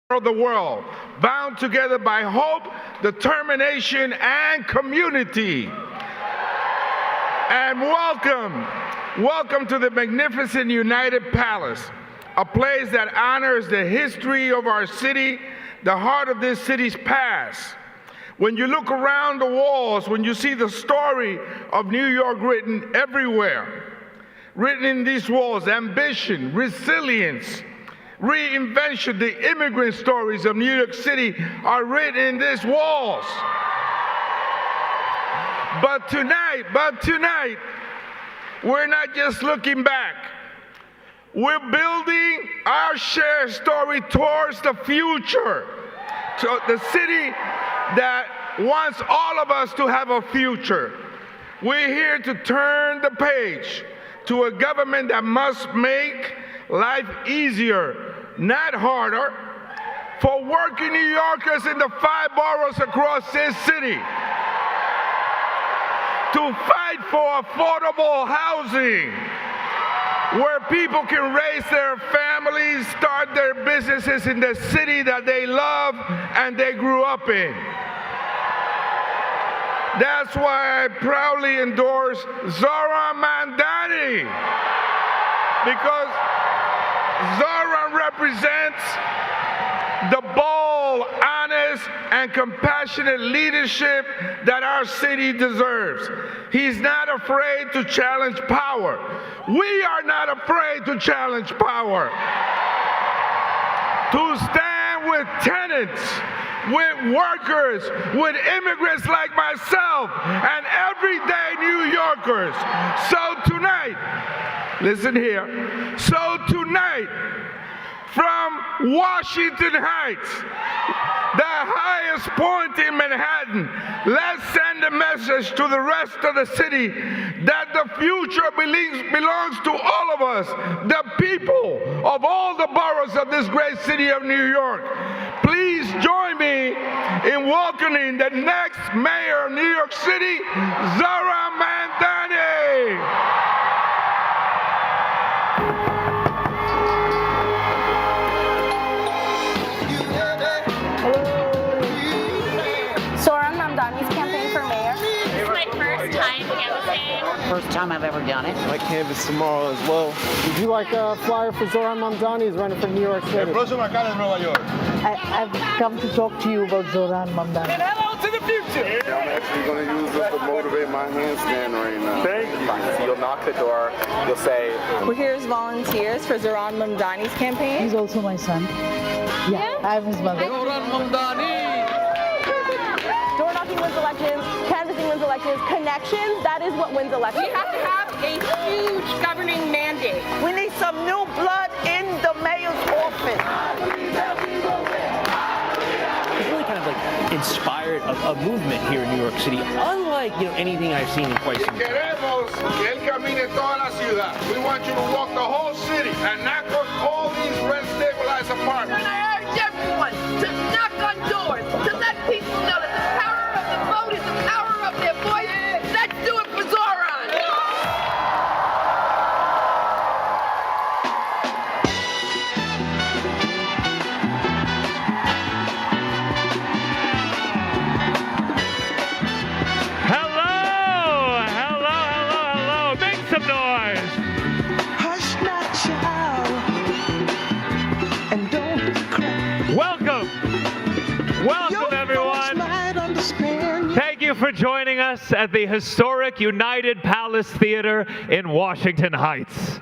of the world, bound together by hope, determination, and community. And welcome to the magnificent United Palace, a place that honors the history of our city, the heart of this city's past. When you look around the walls, when you see the story of New York written everywhere, written in these walls, ambition, resilience, reinvention, the immigrant stories of New York City are written in these walls. But tonight, we're not just looking back. We're building our shared story towards the future. So the city that wants all of us to have a future. We're here to turn the page to a government that must make life easier, not harder, for working New Yorkers in the 5 boroughs across this city. To fight for affordable housing, where people can raise their families, start their businesses in the city that they love and they grew up in. That's why I proudly endorse Zohran Mandani, because Zohran represents the bold, honest, and compassionate leadership that our city deserves. He's not afraid to challenge power. We are not afraid to challenge power. To stand with tenants, with workers, with immigrants like myself, and everyday New Yorkers. So tonight, listen here. So tonight, from Washington Heights, the highest point in Manhattan, let's send a message to the rest of the city that the future belongs to all of us, the people of all the boroughs of this great city of New York. Please join me in welcoming the next mayor of New York City, Zohran Mandani. Zohran Mandani's campaign for mayor. This is my first time canvassing. First time I've ever done it. I canvass tomorrow as well. Would you like a flyer for Zohran Mandani? He's running for New York City. El próximo alcalde de Nueva York. I've come to talk to you about Zohran Mandani. And hello to the future! I'm actually going to use this to motivate my handstand right now. Thank you. So you'll knock the door, you'll say... We're here as volunteers for Zohran Mandani's campaign. He's also my son. Yeah, I'm his mother. Zohran Mandani! Door knocking wins elections, canvassing wins elections, connections, that is what wins elections. We have to have a huge governing mandate. We need some new blood in the mayor's office. It's really kind of like inspired a movement here in New York City, unlike anything I've seen in quite some time. Queremos que él camine toda la ciudad. We want you to walk the whole city and knock on all these rent-stabilized apartments. And I urge everyone to knock on doors, to let people know that the power of the vote is the power of their voice. Let's do it for Zohran. Hello. Make some noise. Hush not, child, and don't cry. Welcome everyone. Thank you for joining us at the historic United Palace Theater in Washington Heights.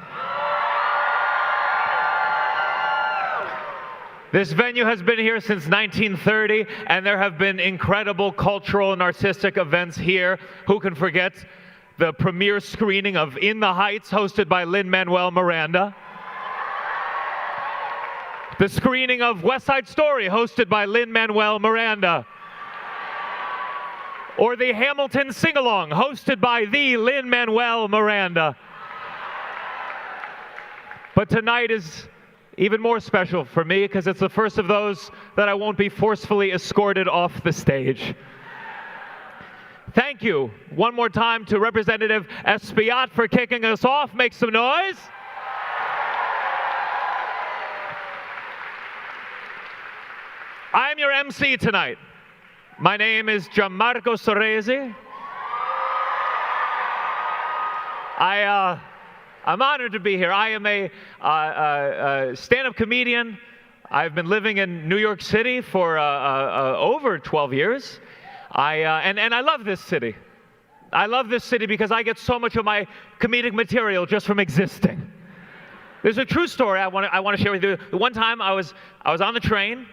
This venue has been here since 1930, and there have been incredible cultural and artistic events here. Who can forget the premiere screening of In the Heights, hosted by Lin-Manuel Miranda? The screening of West Side Story, hosted by Lin-Manuel Miranda. Or the Hamilton Sing-Along, hosted by the Lin-Manuel Miranda. But tonight is even more special for me because it's the first of those that I won't be forcefully escorted off the stage. Thank you one more time to Representative Espaillat for kicking us off. Make some noise. I'm your MC tonight. My name is Gianmarco Sorresi. I'm honored to be here. I am a stand-up comedian. I've been living in New York City for over 12 years. And I love this city. I love this city because I get so much of my comedic material just from existing. There's a true story I want to share with you. One time I was on the train.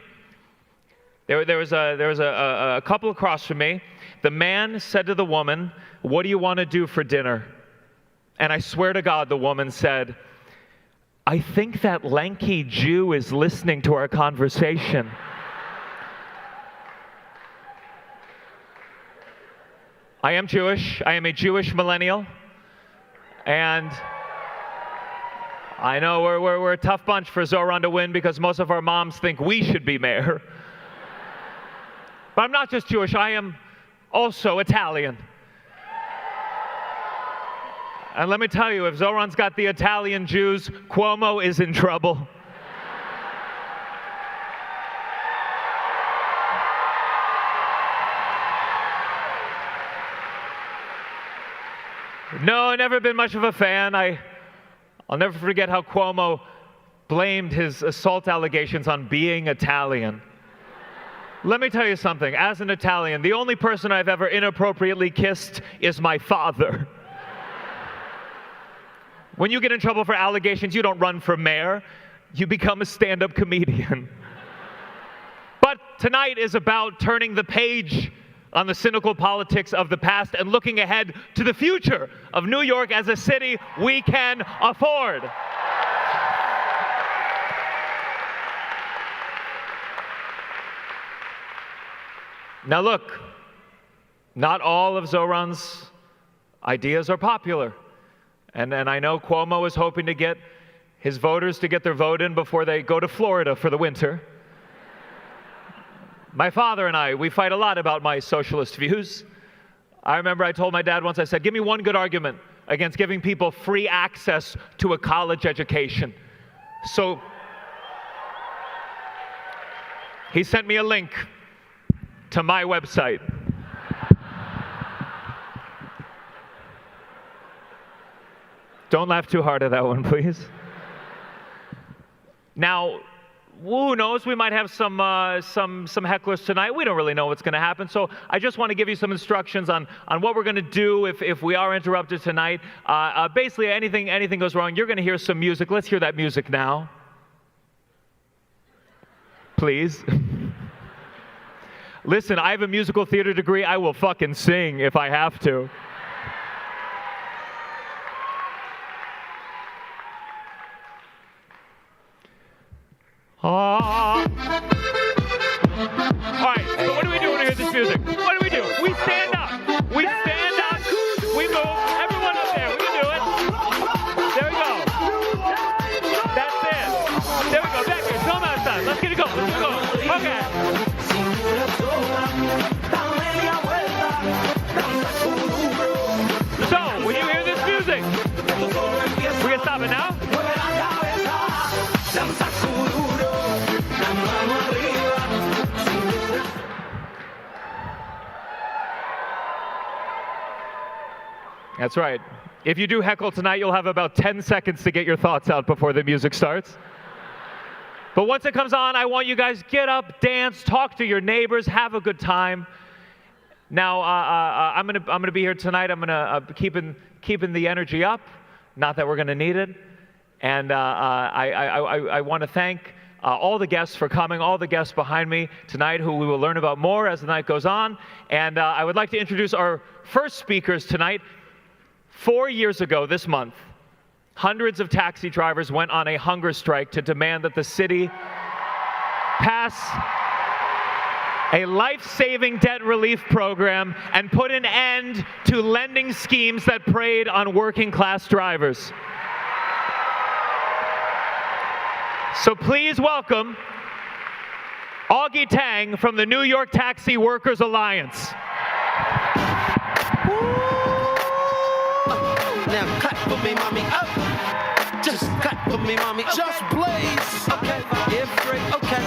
There was a couple across from me. The man said to the woman, "What do you want to do for dinner?" And I swear to God, the woman said, "I think that lanky Jew is listening to our conversation." I am Jewish. I am a Jewish millennial. And I know we're a tough bunch for Zohran to win because most of our moms think we should be mayor. But I'm not just Jewish, I am also Italian. And let me tell you, if Zohran's got the Italian Jews, Cuomo is in trouble. No, never been much of a fan. I'll never forget how Cuomo blamed his assault allegations on being Italian. Let me tell you something. As an Italian, the only person I've ever inappropriately kissed is my father. When you get in trouble for allegations, you don't run for mayor. You become a stand-up comedian. But tonight is about turning the page on the cynical politics of the past and looking ahead to the future of New York as a city we can afford. Now look, not all of Zohran's ideas are popular. And I know Cuomo is hoping to get his voters to get their vote in before they go to Florida for the winter. My father and we fight a lot about my socialist views. I remember I told my dad once, I said, "Give me one good argument against giving people free access to a college education." So he sent me a link to my website. Don't laugh too hard at that one, please. Now, who knows? We might have some hecklers tonight. We don't really know what's going to happen. So I just want to give you some instructions on what we're going to do if we are interrupted tonight. Basically, anything goes wrong, you're going to hear some music. Let's hear that music now. Please. Listen, I have a musical theater degree. I will fucking sing if I have to. All right, so what do we do when we hear this music? What do? We stand up. We stand up. We move. Everyone up there. We can do it. There we go. That's it. There we go. Back here. Show them outside. Let's get it going. Let's get it going. Okay. So, when you hear this music, we can stop it now? That's right. If you do heckle tonight, you'll have about 10 seconds to get your thoughts out before the music starts. But once it comes on, I want you guys get up, dance, talk to your neighbors, have a good time. Now, I'm gonna be here tonight. I'm gonna keeping the energy up. Not that we're gonna need it. And I want to thank all the guests for coming, all the guests behind me tonight, who we will learn about more as the night goes on. And I would like to introduce our first speakers tonight. 4 years ago this month, hundreds of taxi drivers went on a hunger strike to demand that the city pass a life-saving debt relief program and put an end to lending schemes that preyed on working-class drivers. So please welcome Augie Tang from the New York Taxi Workers Alliance. Now clap for me, mommy, up. Just clap for me, mommy, okay. Just blaze. Okay, yeah, straight, okay.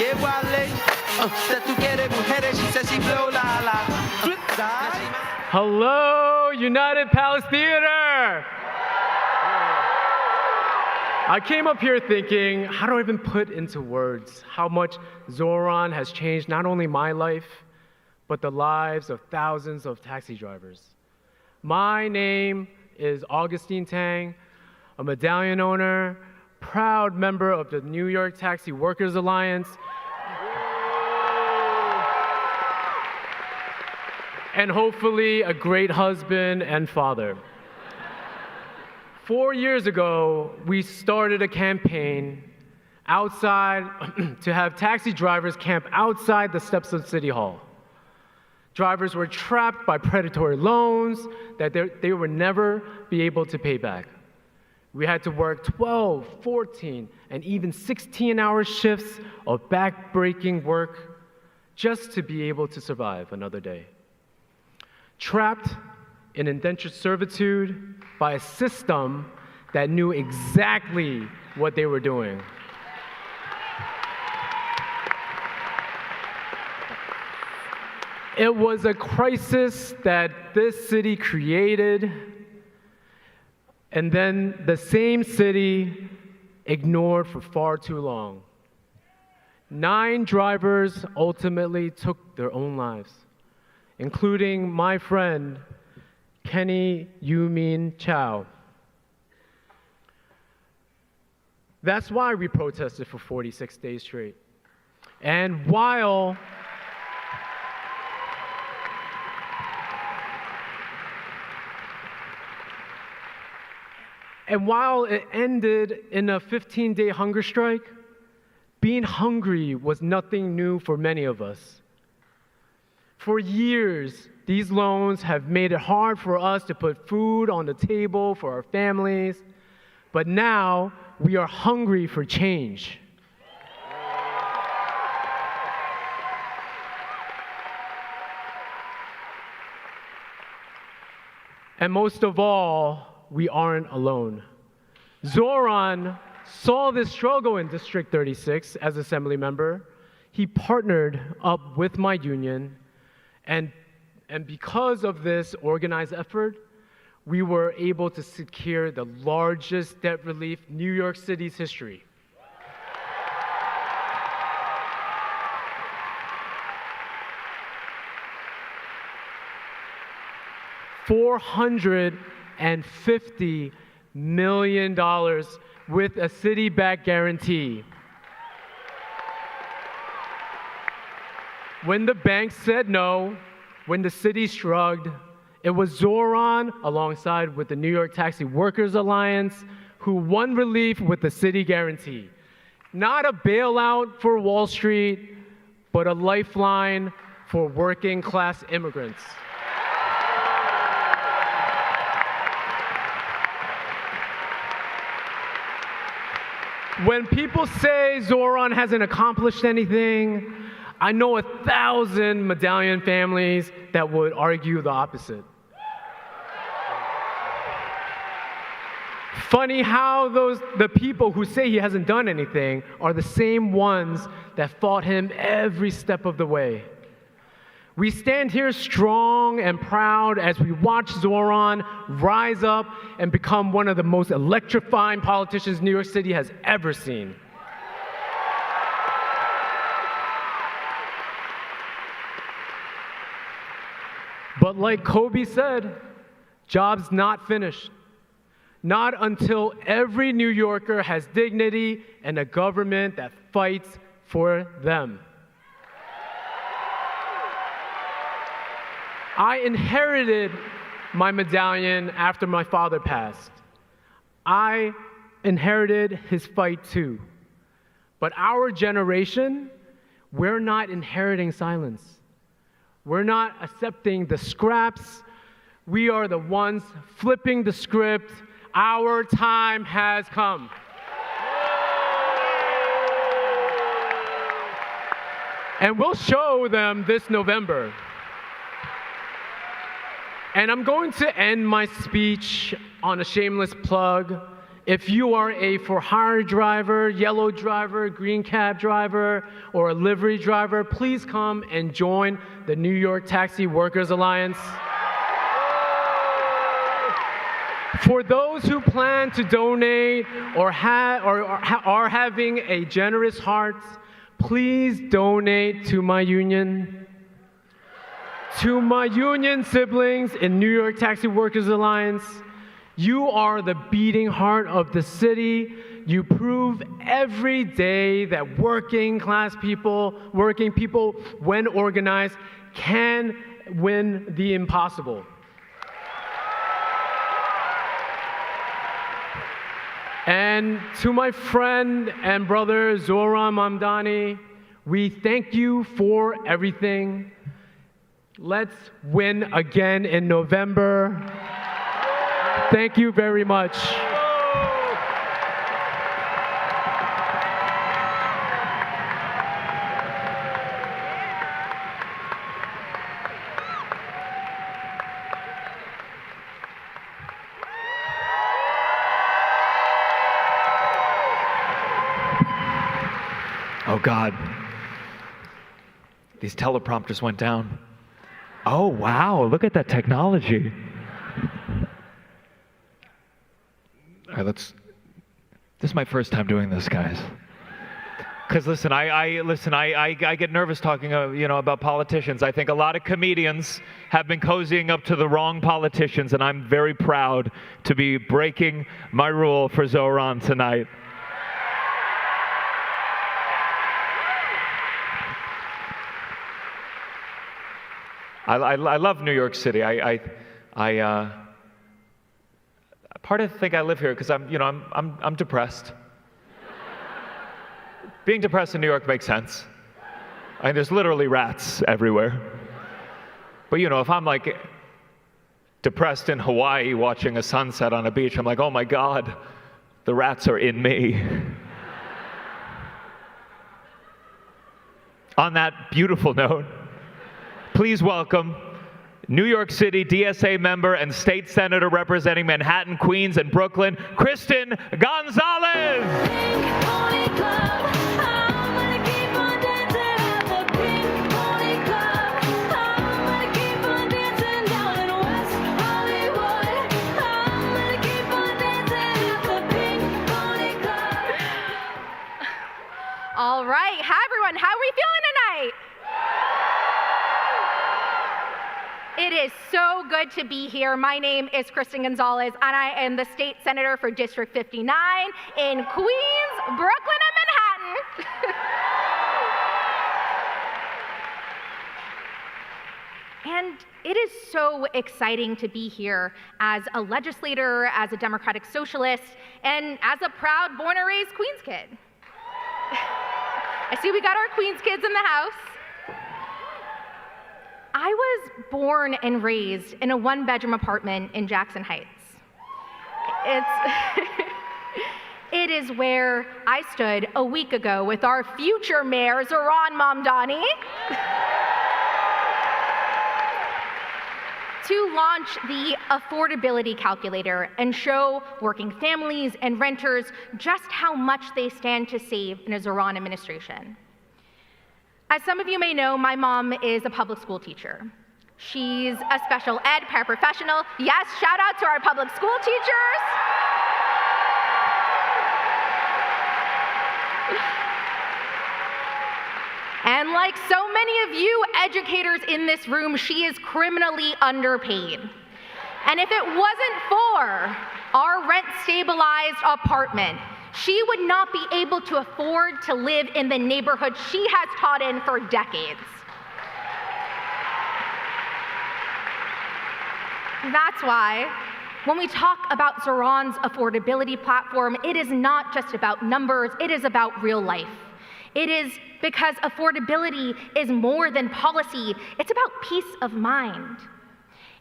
Yeah, Wale. That tú quieres mujeres, she says she blow la la. Flip side. Hello, United Palace Theater! I came up here thinking, how do I even put into words how much Zohran has changed not only my life, but the lives of thousands of taxi drivers. My name is Augustine Tang, a medallion owner, proud member of the New York Taxi Workers Alliance, and hopefully a great husband and father. 4 years ago, we started a campaign outside to have taxi drivers camp outside the steps of City Hall. Drivers were trapped by predatory loans that they would never be able to pay back. We had to work 12, 14, and even 16-hour shifts of back-breaking work just to be able to survive another day. Trapped in indentured servitude by a system that knew exactly what they were doing. It was a crisis that this city created, and then the same city ignored for far too long. 9 drivers ultimately took their own lives, including my friend, Kenny Yumin Chow. That's why we protested for 46 days straight. And while it ended in a 15-day hunger strike, being hungry was nothing new for many of us. For years, these loans have made it hard for us to put food on the table for our families, but now we are hungry for change. And most of all, we aren't alone. Zohran saw this struggle in District 36 as Assembly member. He partnered up with my union, and because of this organized effort, we were able to secure the largest debt relief in New York City's history. $450 million with a city-backed guarantee. When the bank said no, when the city shrugged, it was Zohran, alongside with the New York Taxi Workers Alliance, who won relief with the city guarantee. Not a bailout for Wall Street, but a lifeline for working-class immigrants. When people say Zohran hasn't accomplished anything, I know 1,000 medallion families that would argue the opposite. Funny how the people who say he hasn't done anything are the same ones that fought him every step of the way. We stand here strong and proud as we watch Zohran rise up and become one of the most electrifying politicians New York City has ever seen. But like Kobe said, job's not finished. Not until every New Yorker has dignity and a government that fights for them. I inherited my medallion after my father passed. I inherited his fight too. But our generation, we're not inheriting silence. We're not accepting the scraps. We are the ones flipping the script. Our time has come. And we'll show them this November. And I'm going to end my speech on a shameless plug If you are a for-hire driver, yellow driver, green cab driver, or a livery driver, please come and join the New York Taxi Workers Alliance. For those who plan to donate or are having a generous heart, please donate to my union. To my union siblings in New York Taxi Workers Alliance, you are the beating heart of the city. You prove every day that working people, when organized, can win the impossible. And to my friend and brother Zohran Mandani, we thank you for everything. Let's win again in November. Thank you very much. Oh God, these teleprompters went down. Oh wow, look at that technology. All right, this is my first time doing this, guys. Because listen, I get nervous talking, about politicians. I think a lot of comedians have been cozying up to the wrong politicians, and I'm very proud to be breaking my rule for Zohran tonight. I love New York City. Part of the thing I live here because I'm depressed. Being depressed in New York makes sense. There's literally rats everywhere. But if I'm like depressed in Hawaii watching a sunset on a beach, I'm like, oh my God, the rats are in me. On that beautiful note, please welcome New York City DSA member and state senator representing Manhattan, Queens, and Brooklyn, Kristen Gonzalez. All right. Hi, everyone. How are we feeling tonight? It is so good to be here. My name is Kristen Gonzalez, and I am the state senator for District 59 in Queens, Brooklyn, and Manhattan. And it is so exciting to be here as a legislator, as a democratic socialist, and as a proud born and raised Queens kid. I see we got our Queens kids in the house. I was born and raised in a one-bedroom apartment in Jackson Heights. It is where I stood a week ago with our future mayor, Zohran Mandani, to launch the affordability calculator and show working families and renters just how much they stand to save in a Zohran administration. As some of you may know, my mom is a public school teacher. She's a special ed paraprofessional. Yes, shout out to our public school teachers. And like so many of you educators in this room, she is criminally underpaid. And if it wasn't for our rent-stabilized apartment, she would not be able to afford to live in the neighborhood she has taught in for decades. That's why when we talk about Zohran's affordability platform, it is not just about numbers, it is about real life. It is because affordability is more than policy, it's about peace of mind.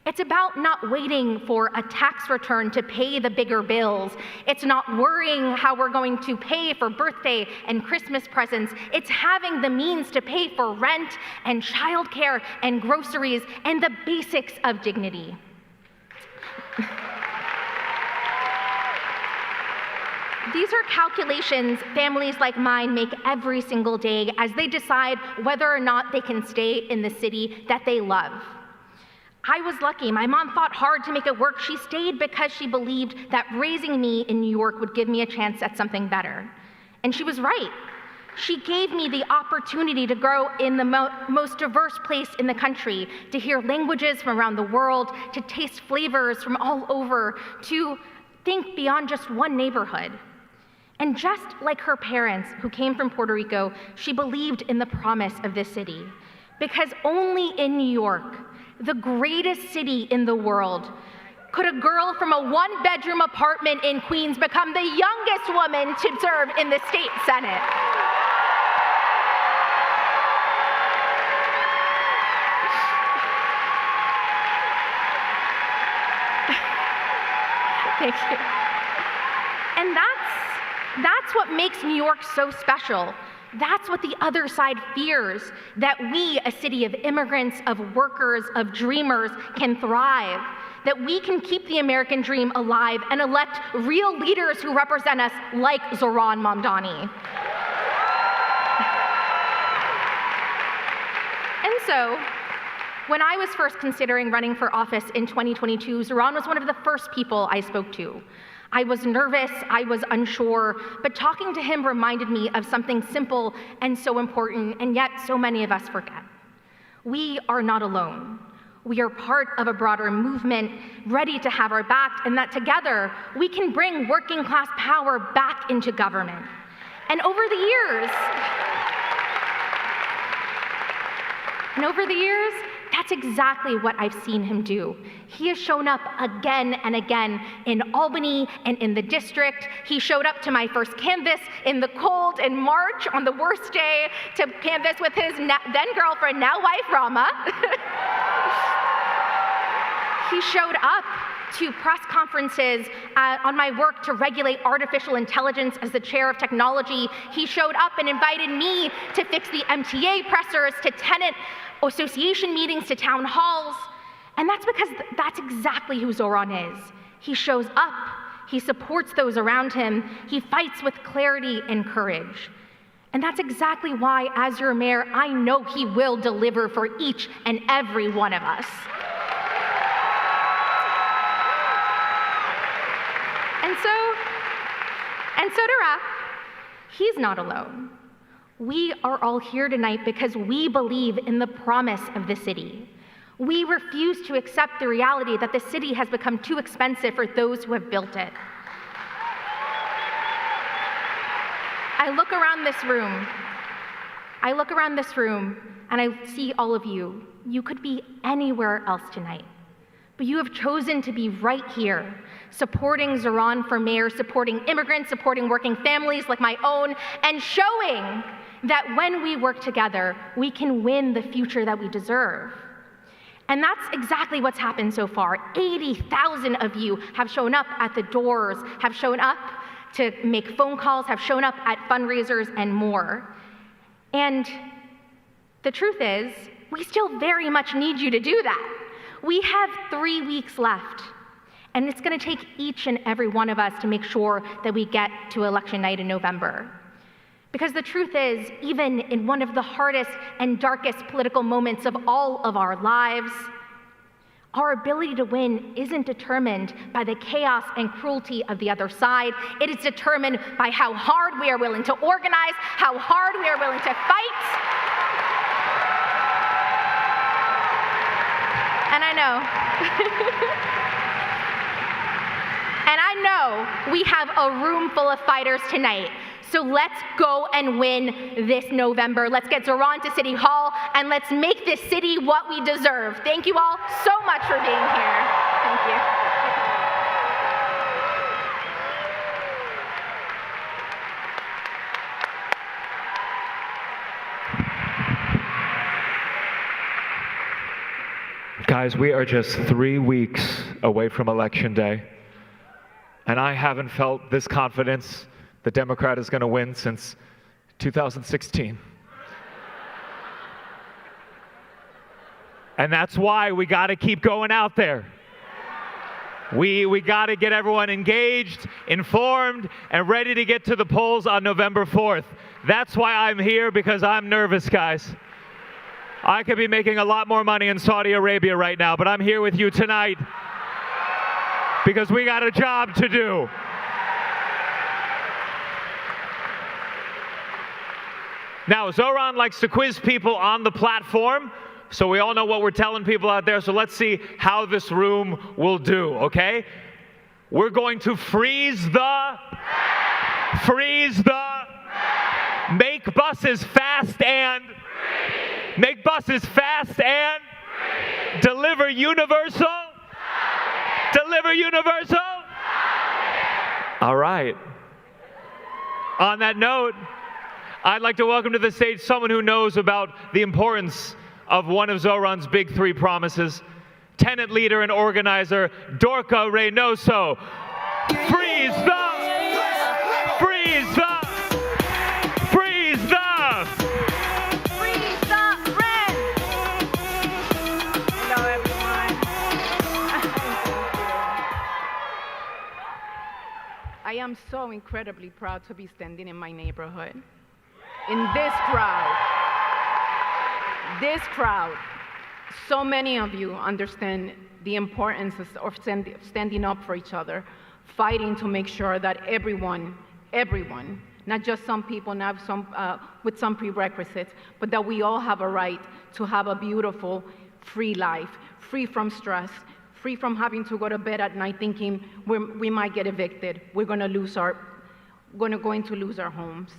It's about not waiting for a tax return to pay the bigger bills. It's not worrying how we're going to pay for birthday and Christmas presents. It's having the means to pay for rent and childcare and groceries and the basics of dignity. These are calculations families like mine make every single day as they decide whether or not they can stay in the city that they love. I was lucky. My mom fought hard to make it work. She stayed because she believed that raising me in New York would give me a chance at something better. And she was right. She gave me the opportunity to grow in the most diverse place in the country, to hear languages from around the world, to taste flavors from all over, to think beyond just one neighborhood. And just like her parents, who came from Puerto Rico, she believed in the promise of this city. Because only in New York, the greatest city in the world, could a girl from a one-bedroom apartment in Queens become the youngest woman to serve in the state Senate. Thank you. And that's what makes New York so special. That's what the other side fears, that we, a city of immigrants, of workers, of dreamers, can thrive, that we can keep the American dream alive and elect real leaders who represent us, like Zohran Mandani. And so, when I was first considering running for office in 2022, Zohran was one of the first people I spoke to. I was nervous, I was unsure, but talking to him reminded me of something simple and so important, and yet so many of us forget. We are not alone. We are part of a broader movement, ready to have our back, and that together we can bring working class power back into government. And over the years, that's exactly what I've seen him do. He has shown up again and again in Albany and in the district. He showed up to my first canvass in the cold in March on the worst day to canvass with his then girlfriend, now wife, Rama. He showed up to press conferences on my work to regulate artificial intelligence as the chair of technology. He showed up and invited me to fix the MTA pressers, to tenant association meetings, to town halls. And that's because that's exactly who Zohran is. He shows up, he supports those around him, he fights with clarity and courage. And that's exactly why, as your mayor, I know he will deliver for each and every one of us. And so to wrap, he's not alone. We are all here tonight because we believe in the promise of the city. We refuse to accept the reality that the city has become too expensive for those who have built it. I look around this room, and I see all of you. You could be anywhere else tonight, but you have chosen to be right here, supporting Zohran for mayor, supporting immigrants, supporting working families like my own, and showing that when we work together, we can win the future that we deserve. And that's exactly what's happened so far. 80,000 of you have shown up at the doors, have shown up to make phone calls, have shown up at fundraisers and more. And the truth is, we still very much need you to do that. We have 3 weeks left. And it's going to take each and every one of us to make sure that we get to election night in November. Because the truth is, even in one of the hardest and darkest political moments of all of our lives, our ability to win isn't determined by the chaos and cruelty of the other side. It is determined by how hard we are willing to organize, how hard we are willing to fight. And I know. And I know we have a room full of fighters tonight. So let's go and win this November. Let's get Zohran to City Hall, and let's make this city what we deserve. Thank you all so much for being here. Thank you. Guys, we are just 3 weeks away from Election Day. And I haven't felt this confidence the Democrat is going to win since 2016. And that's why we got to keep going out there. We got to get everyone engaged, informed, and ready to get to the polls on November 4th. That's why I'm here, because I'm nervous, guys. I could be making a lot more money in Saudi Arabia right now, but I'm here with you tonight because we got a job to do. Now, Zohran likes to quiz people on the platform, so we all know what we're telling people out there, so let's see how this room will do, okay? We're going to freeze the, make buses fast and, make buses fast and, deliver universal, deliver universal. All right. On that note, I'd like to welcome to the stage someone who knows about the importance of one of Zohran's big three promises, Tenant leader and organizer, Dorca Reynoso. Freeze the, freeze the, freeze the, freeze the rent. Hello, everyone. I am so incredibly proud to be standing in my neighborhood. In this crowd, so many of you understand the importance of standing up for each other, fighting to make sure that everyone, not just some people, not some with some prerequisites, but that we all have a right to have a beautiful, free life, free from stress, free from having to go to bed at night thinking we might get evicted, we're going to lose our homes.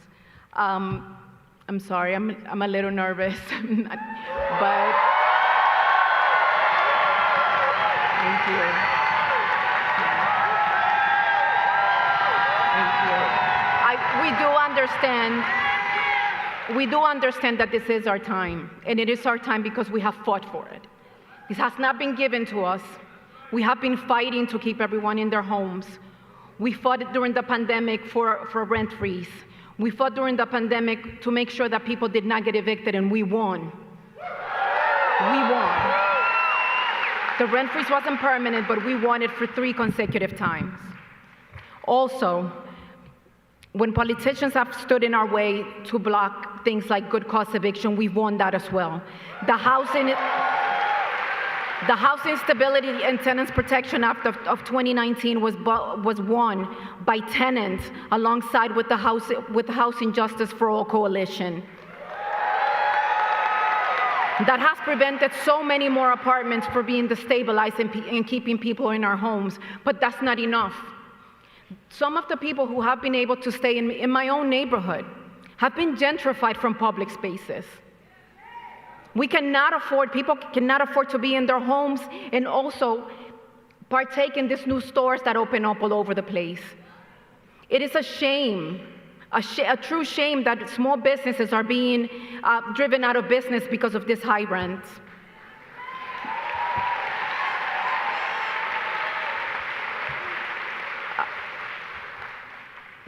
I'm sorry, I'm a little nervous, but thank you. Thank you. We do understand that this is our time, and it is our time because we have fought for it. This has not been given to us. We have been fighting to keep everyone in their homes. We fought during the pandemic for rent freeze. We fought during the pandemic to make sure that people did not get evicted, and we won. We won. The rent freeze wasn't permanent, but we won it for 3 consecutive times. Also, when politicians have stood in our way to block things like good cause eviction, we've won that as well. The Housing Stability and Tenants Protection Act of 2019 was won by Tenant alongside with the Housing Justice for All Coalition. That has prevented so many more apartments from being destabilized and keeping people in our homes, but that's not enough. Some of the people who have been able to stay in my own neighborhood have been gentrified from public spaces. People cannot afford to be in their homes and also partake in these new stores that open up all over the place. It is a shame, a true shame that small businesses are being driven out of business because of this high rent.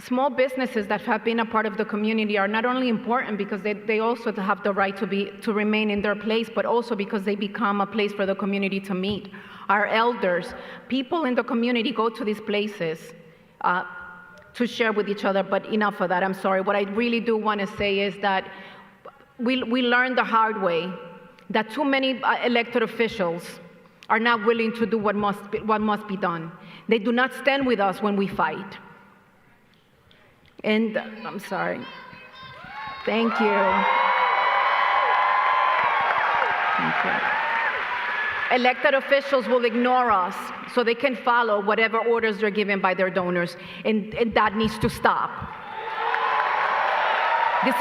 Small businesses that have been a part of the community are not only important because they also have the right to remain in their place, but also because they become a place for the community to meet. Our elders, people in the community go to these places to share with each other, but enough of that, I'm sorry. What I really do want to say is that we learned the hard way that too many elected officials are not willing to do what must be done. They do not stand with us when we fight. And I'm sorry. Thank you. Thank you. Elected officials will ignore us so they can follow whatever orders they're given by their donors, and that needs to stop. This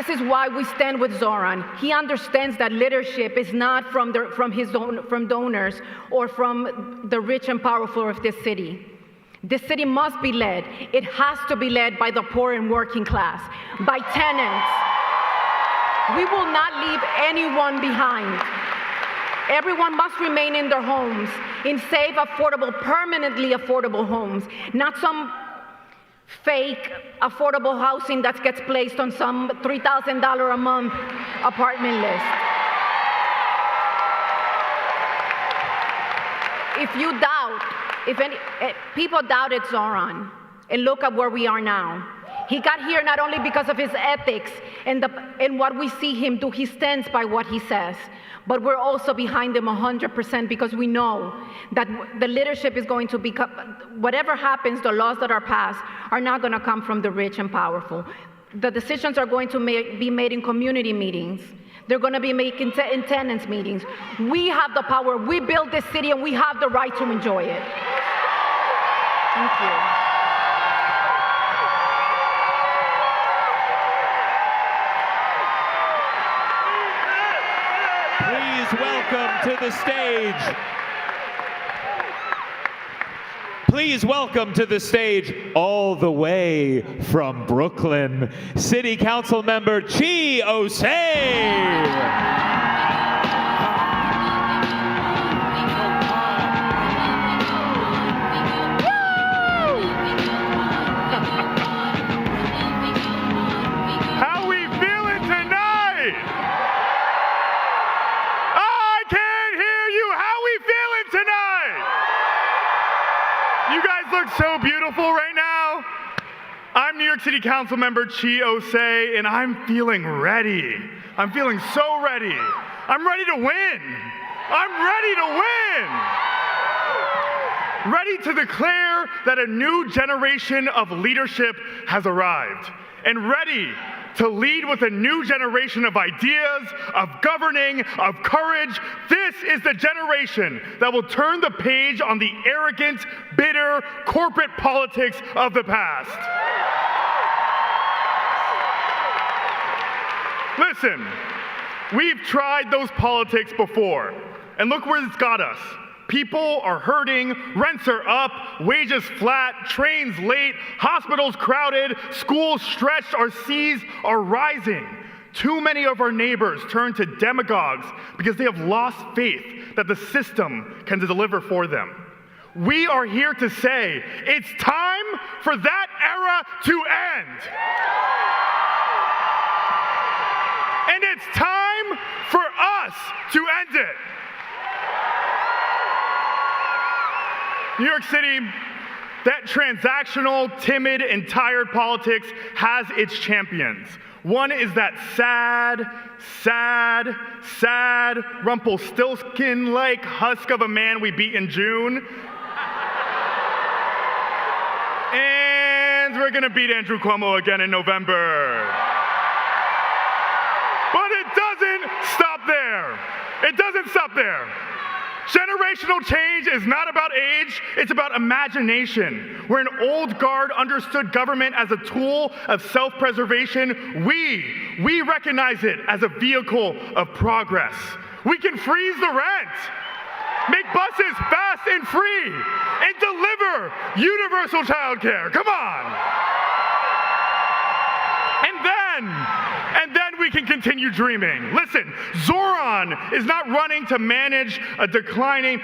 is why we stand with Zohran. He understands that leadership is not from donors or from the rich and powerful of this city. This city must be led. It has to be led by the poor and working class, by tenants. We will not leave anyone behind. Everyone must remain in their homes, in safe, affordable, permanently affordable homes, not some fake affordable housing that gets placed on some $3,000 a month apartment list. if you doubt, people doubted Zohran, and look at where we are now. He got here not only because of his ethics and what we see him do, he stands by what he says, but we're also behind him 100% because we know that the leadership is going to be, whatever happens, the laws that are passed are not going to come from the rich and powerful. The decisions are going to be made in community meetings. They're going to be made in tenants meetings. We have the power. We built this city and we have the right to enjoy it. Thank you. Welcome to the stage. Please welcome to the stage, all the way from Brooklyn, City Council Member Chi Osei. So beautiful right now. I'm New York City Council Member Chi Osei, and I'm feeling ready. I'm feeling so ready. I'm ready to win. I'm ready to win. Ready to declare that a new generation of leadership has arrived, and ready to lead with a new generation of ideas, of governing, of courage. This is the generation that will turn the page on the arrogant, bitter, corporate politics of the past. Listen, we've tried those politics before, and look where it's got us. People are hurting, rents are up, wages flat, trains late, hospitals crowded, schools stretched, our seas are rising. Too many of our neighbors turn to demagogues because they have lost faith that the system can deliver for them. We are here to say it's time for that era to end. And it's time for us to end it. New York City, that transactional, timid, and tired politics has its champions. One is that sad Rumpelstiltskin-like husk of a man we beat in June. And we're gonna beat Andrew Cuomo again in November. But it doesn't stop there. It doesn't stop there. Generational change is not about age, it's about imagination. Where an old guard understood government as a tool of self-preservation, we recognize it as a vehicle of progress. We can freeze the rent, make buses fast and free, and deliver universal childcare. Come on. And then we can continue dreaming. Listen, Zohran is not running to manage a decline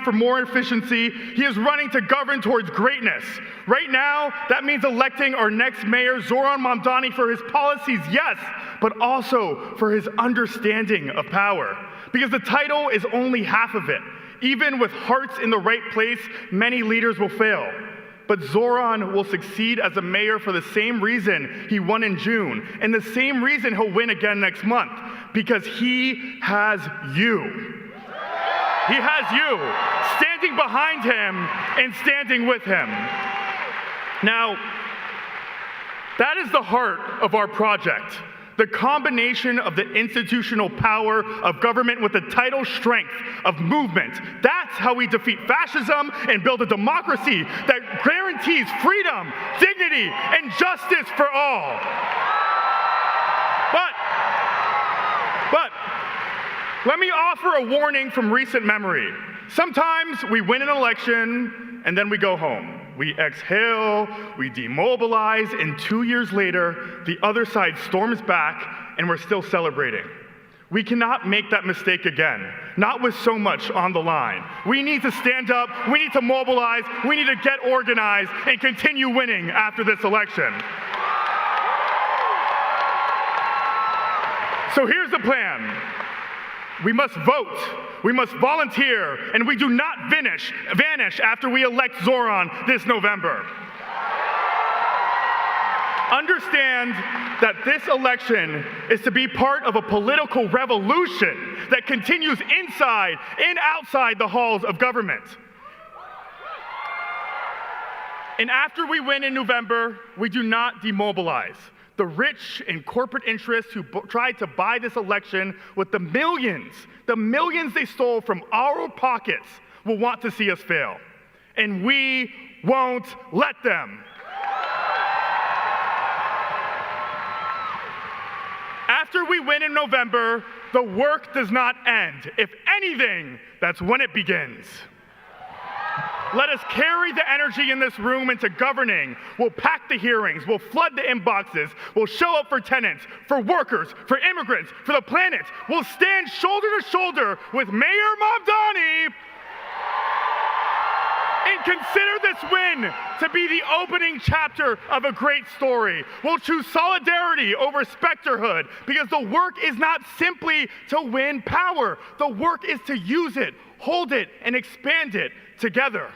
for more efficiency. He is running to govern towards greatness. Right now, that means electing our next mayor, Zohran Mandani, for his policies, yes, but also for his understanding of power. Because the title is only half of it. Even with hearts in the right place, many leaders will fail. But Zohran will succeed as a mayor for the same reason he won in June, and the same reason he'll win again next month, because he has you. He has you, standing behind him and standing with him. Now, that is the heart of our project. The combination of the institutional power of government with the tidal strength of movement. That's how we defeat fascism and build a democracy that guarantees freedom, dignity, and justice for all. But let me offer a warning from recent memory. Sometimes we win an election and then we go home. We exhale, we demobilize, and 2 years later, the other side storms back and we're still celebrating. We cannot make that mistake again, not with so much on the line. We need to stand up, we need to mobilize, we need to get organized and continue winning after this election. So here's the plan. We must vote. We must volunteer, and we do not vanish after we elect Zohran this November. Understand that this election is to be part of a political revolution that continues inside and outside the halls of government. And after we win in November, we do not demobilize. The rich and corporate interests who tried to buy this election with the millions they stole from our pockets will want to see us fail. And we won't let them. After we win in November, the work does not end. If anything, that's when it begins. Let us carry the energy in this room into governing. We'll pack the hearings. We'll flood the inboxes. We'll show up for tenants, for workers, for immigrants, for the planet. We'll stand shoulder to shoulder with Mayor Mandani and consider this win to be the opening chapter of a great story. We'll choose solidarity over specterhood because the work is not simply to win power. The work is to use it, hold it, and expand it together.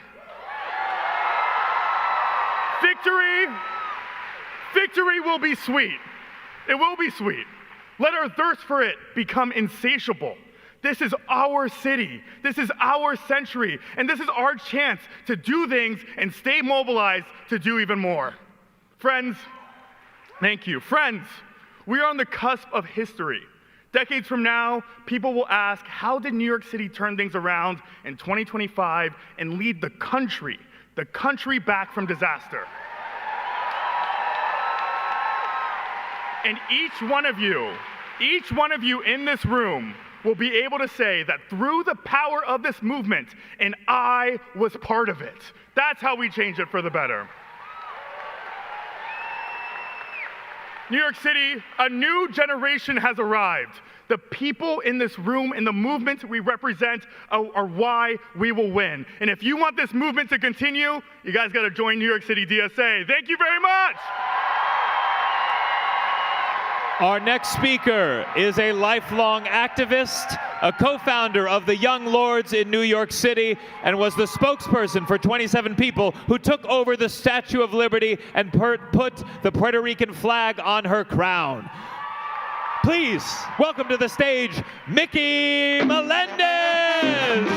Victory will be sweet. It will be sweet. Let our thirst for it become insatiable. This is our city. This is our century. And this is our chance to do things and stay mobilized to do even more. Friends, thank you. Friends, we are on the cusp of history. Decades from now, people will ask, how did New York City turn things around in 2025 and lead the country back from disaster? And each one of you in this room will be able to say that through the power of this movement, and I was part of it. That's how we change it for the better. New York City, a new generation has arrived. The people in this room and the movement we represent are why we will win. And if you want this movement to continue, you guys got to join New York City DSA. Thank you very much. Our next speaker is a lifelong activist, a co-founder of the Young Lords in New York City, and was the spokesperson for 27 people who took over the Statue of Liberty and put the Puerto Rican flag on her crown. Please welcome to the stage, Mickey Melendez.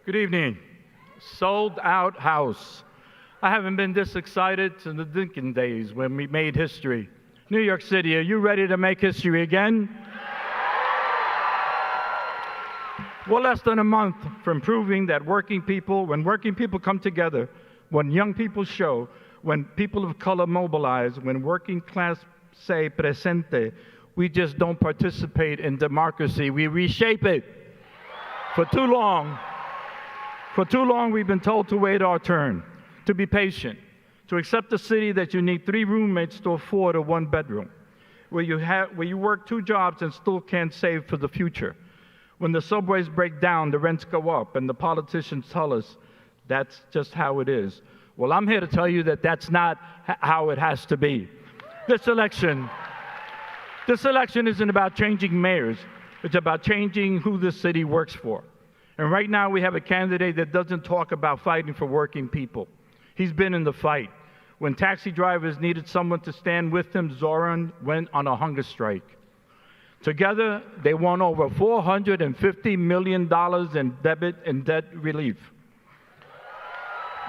Good evening. Sold out house. I haven't been this excited since the Lincoln days when we made history. New York City, are you ready to make history again? We're less than a month from proving that when working people come together, when young people show, when people of color mobilize, when working class say presente, we just don't participate in democracy, we reshape it. For too long, we've been told to wait our turn, to be patient, to accept a city that you need 3 roommates to afford a 1-bedroom, where you work 2 jobs and still can't save for the future. When the subways break down, the rents go up, and the politicians tell us that's just how it is. Well, I'm here to tell you that that's not how it has to be. This election isn't about changing mayors. It's about changing who this city works for. And right now we have a candidate that doesn't talk about fighting for working people. He's been in the fight. When taxi drivers needed someone to stand with them, Zohran went on a hunger strike. Together, they won over $450 million in debit and debt relief.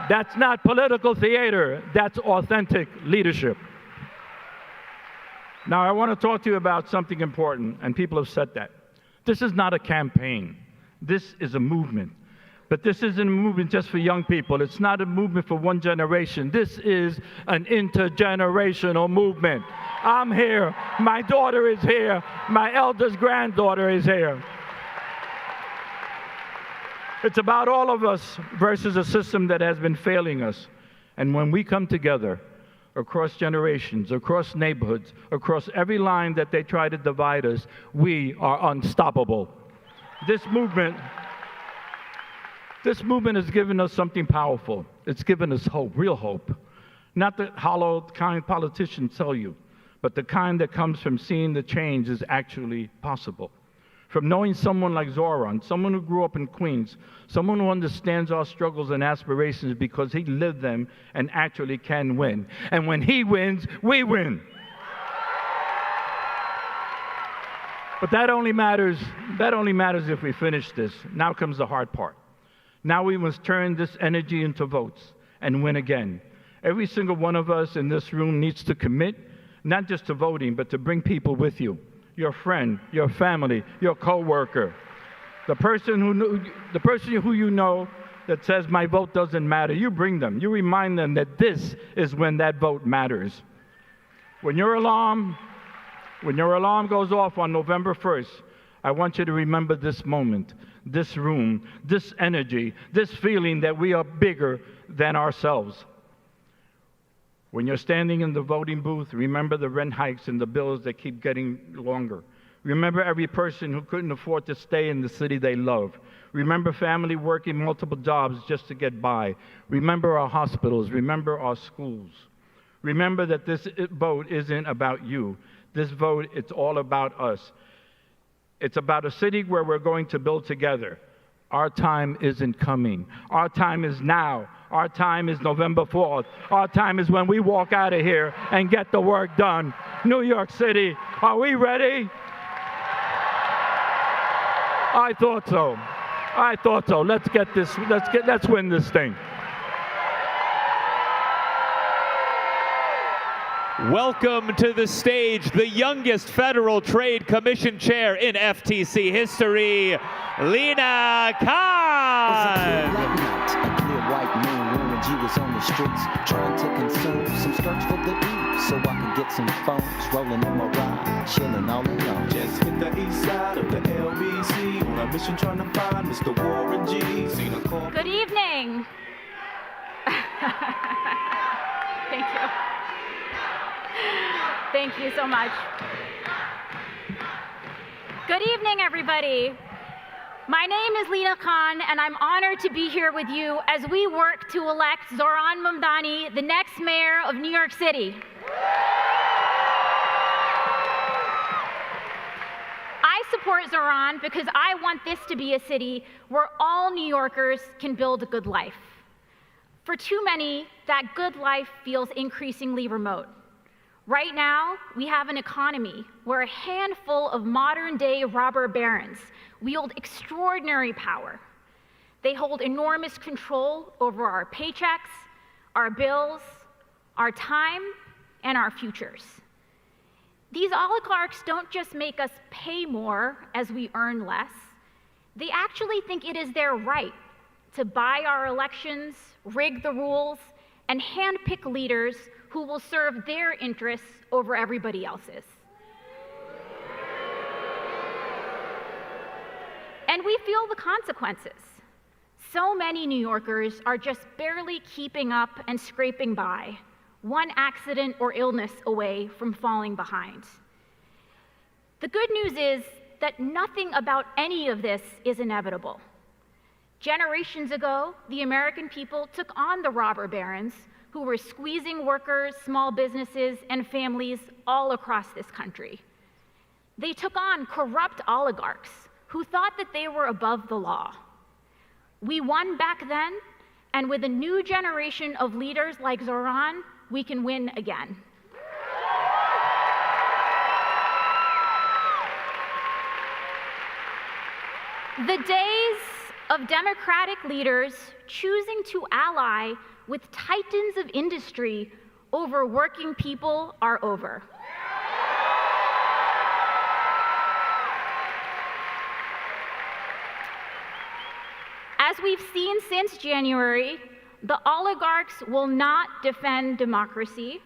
That's not political theater, that's authentic leadership. Now, I want to talk to you about something important, and people have said that. This is not a campaign. This is a movement. But this isn't a movement just for young people. It's not a movement for one generation. This is an intergenerational movement. I'm here. My daughter is here. My eldest granddaughter is here. It's about all of us versus a system that has been failing us. And when we come together, across generations, across neighborhoods, across every line that they try to divide us, we are unstoppable. This movement has given us something powerful. It's given us hope, real hope. Not the hollow kind politicians tell you, but the kind that comes from seeing the change is actually possible. From knowing someone like Zohran, someone who grew up in Queens, someone who understands our struggles and aspirations because he lived them and actually can win. And when he wins, we win. But that only matters if we finish this. Now comes the hard part. Now we must turn this energy into votes and win again. Every single one of us in this room needs to commit, not just to voting, but to bring people with you. Your friend, your family, your coworker, the person who you know that says my vote doesn't matter. You bring them. You remind them that this is when that vote matters. When your alarm goes off on November 1st, I want you to remember this moment, this room, this energy, this feeling that we are bigger than ourselves. When you're standing in the voting booth, remember the rent hikes and the bills that keep getting longer. Remember every person who couldn't afford to stay in the city they love. Remember family working multiple jobs just to get by. Remember our hospitals. Remember our schools. Remember that this vote isn't about you. This vote, it's all about us. It's about a city where we're going to build together. Our time isn't coming. Our time is now. Our time is November 4th. Our time is when we walk out of here and get the work done. New York City, are we ready? I thought so. I thought so. Let's win this thing. Welcome to the stage, the youngest Federal Trade Commission chair in FTC history, Lina Khan. White moon, Warren G was on the streets trying to consume some skirts for the E, so I could get some phones rolling in my ride, chilling all alone. Just hit the east side of the LBC on a mission trying to find Mr. Warren G. Good evening. Thank you. Thank you so much. Good evening, everybody. My name is Lina Khan, and I'm honored to be here with you as we work to elect Zohran Mandani, the next mayor of New York City. I support Zohran because I want this to be a city where all New Yorkers can build a good life. For too many, that good life feels increasingly remote. Right now, we have an economy where a handful of modern-day robber barons wield extraordinary power. They hold enormous control over our paychecks, our bills, our time, and our futures. These oligarchs don't just make us pay more as we earn less. They actually think it is their right to buy our elections, rig the rules, and handpick leaders who will serve their interests over everybody else's. And we feel the consequences. So many New Yorkers are just barely keeping up and scraping by, one accident or illness away from falling behind. The good news is that nothing about any of this is inevitable. Generations ago, the American people took on the robber barons who were squeezing workers, small businesses, and families all across this country. They took on corrupt oligarchs who thought that they were above the law. We won back then, and with a new generation of leaders like Zohran, we can win again. The days of Democratic leaders choosing to ally with titans of industry over working people are over. As we've seen since January, the oligarchs will not defend democracy,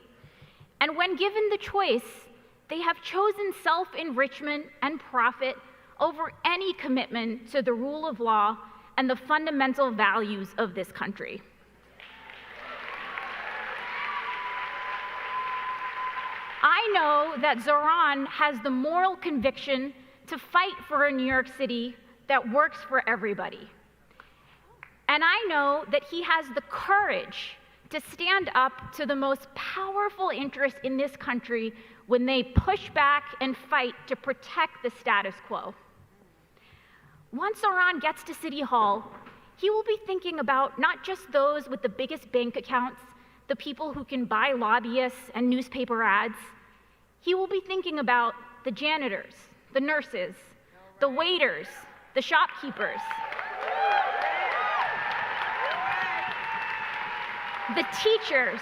and when given the choice, they have chosen self-enrichment and profit over any commitment to the rule of law and the fundamental values of this country. know that Zohran has the moral conviction to fight for a New York City that works for everybody. And I know that he has the courage to stand up to the most powerful interests in this country when they push back and fight to protect the status quo. Once Zohran gets to City Hall, he will be thinking about not just those with the biggest bank accounts, the people who can buy lobbyists and newspaper ads. He will be thinking about the janitors, the nurses, the waiters, the shopkeepers, the teachers,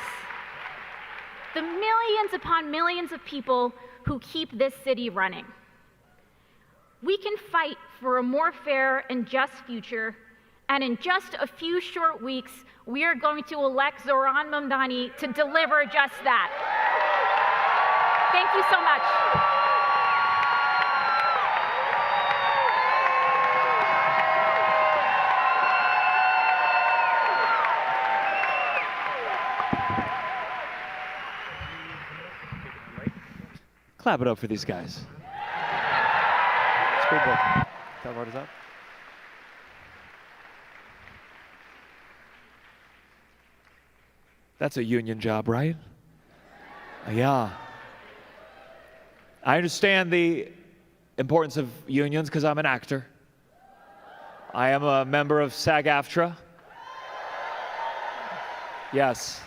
the millions upon millions of people who keep this city running. We can fight for a more fair and just future, and in just a few short weeks, we are going to elect Zohran Mandani to deliver just that. Thank you so much. Clap it up for these guys. Speed book. That word is up. That's a union job, right? Yeah. I understand the importance of unions because I'm an actor. I am a member of SAG-AFTRA. Yes.